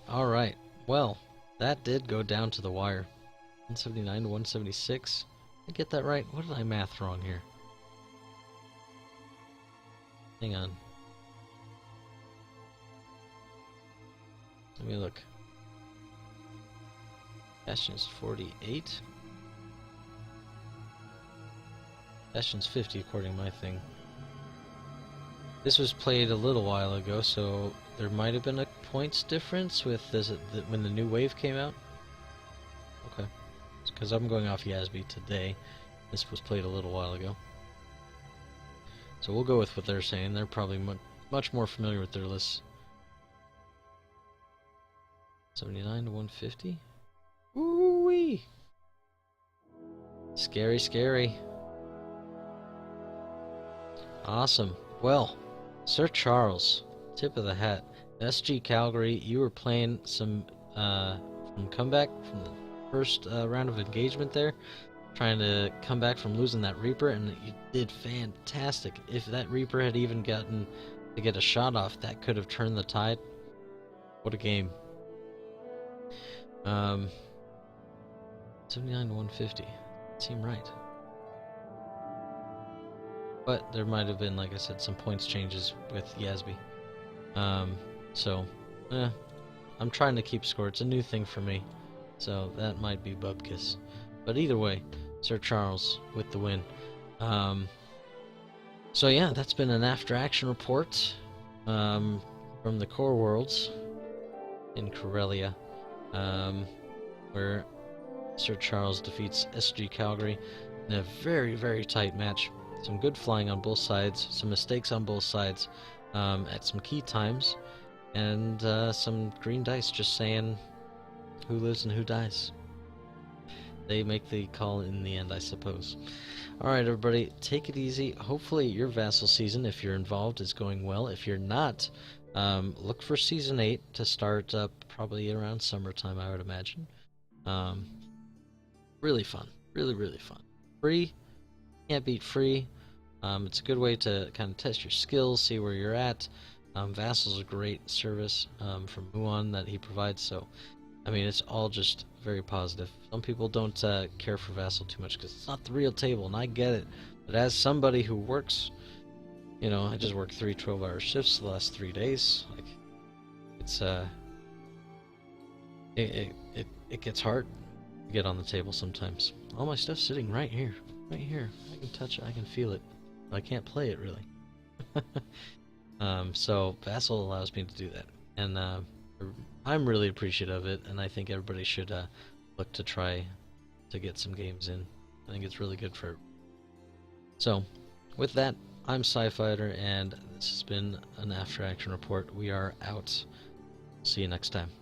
Alright, well, that did go down to the wire. 179 to 176. Did I get that right? What did I math wrong here? Hang on. Let me look. Bastion's 48. Bastion's 50 according to my thing. This was played a little while ago, so there might have been a points difference with this when the new wave came out. Okay. Because I'm going off Yasby today. This was played a little while ago. So we'll go with what they're saying. They're probably much more familiar with their lists. 79 to 150. Woo-wee! Scary, scary. Awesome. Well, Sir Charles, tip of the hat. SGCalgary, you were playing some from comeback from the first round of engagement there, trying to come back from losing that Reaper, and you did fantastic. If that Reaper had even gotten to get a shot off, that could have turned the tide. What a game. 79 to 150. Seemed right. But there might have been, like I said, some points changes with Yasby. I'm trying to keep score. It's a new thing for me. So that might be Bubkiss. But either way, Sir Charles with the win. So yeah, that's been an after action report from the Core Worlds in Corellia, where Sir Charles defeats SGCalgary in a very, very tight match. Some good flying on both sides, some mistakes on both sides at some key times, and some green dice just saying who lives and who dies. they make the call in the end, I suppose. Alright, everybody, take it easy. Hopefully your Vassal season, if you're involved, is going well. If you're not, look for Season 8 to start up probably around summertime, I would imagine. Um, really fun. Really, really fun. Free. Can't beat free. It's a good way to kind of test your skills, see where you're at. Vassal's a great service from Muon that he provides, so I mean, it's all just very positive. Some people don't care for Vassal too much because it's not the real table, and I get it. But as somebody who works, you know, I just worked 3 12-hour shifts the last 3 days. Like, it's it gets hard to get on the table sometimes. All my stuff's sitting right here, right here. I can touch it, I can feel it. But I can't play it really. So Vassal allows me to do that, and I'm really appreciative of it, and I think everybody should look to try to get some games in. I think it's really good for everybody. So, with that, I'm SciFighter, and this has been an After Action Report. We are out. See you next time.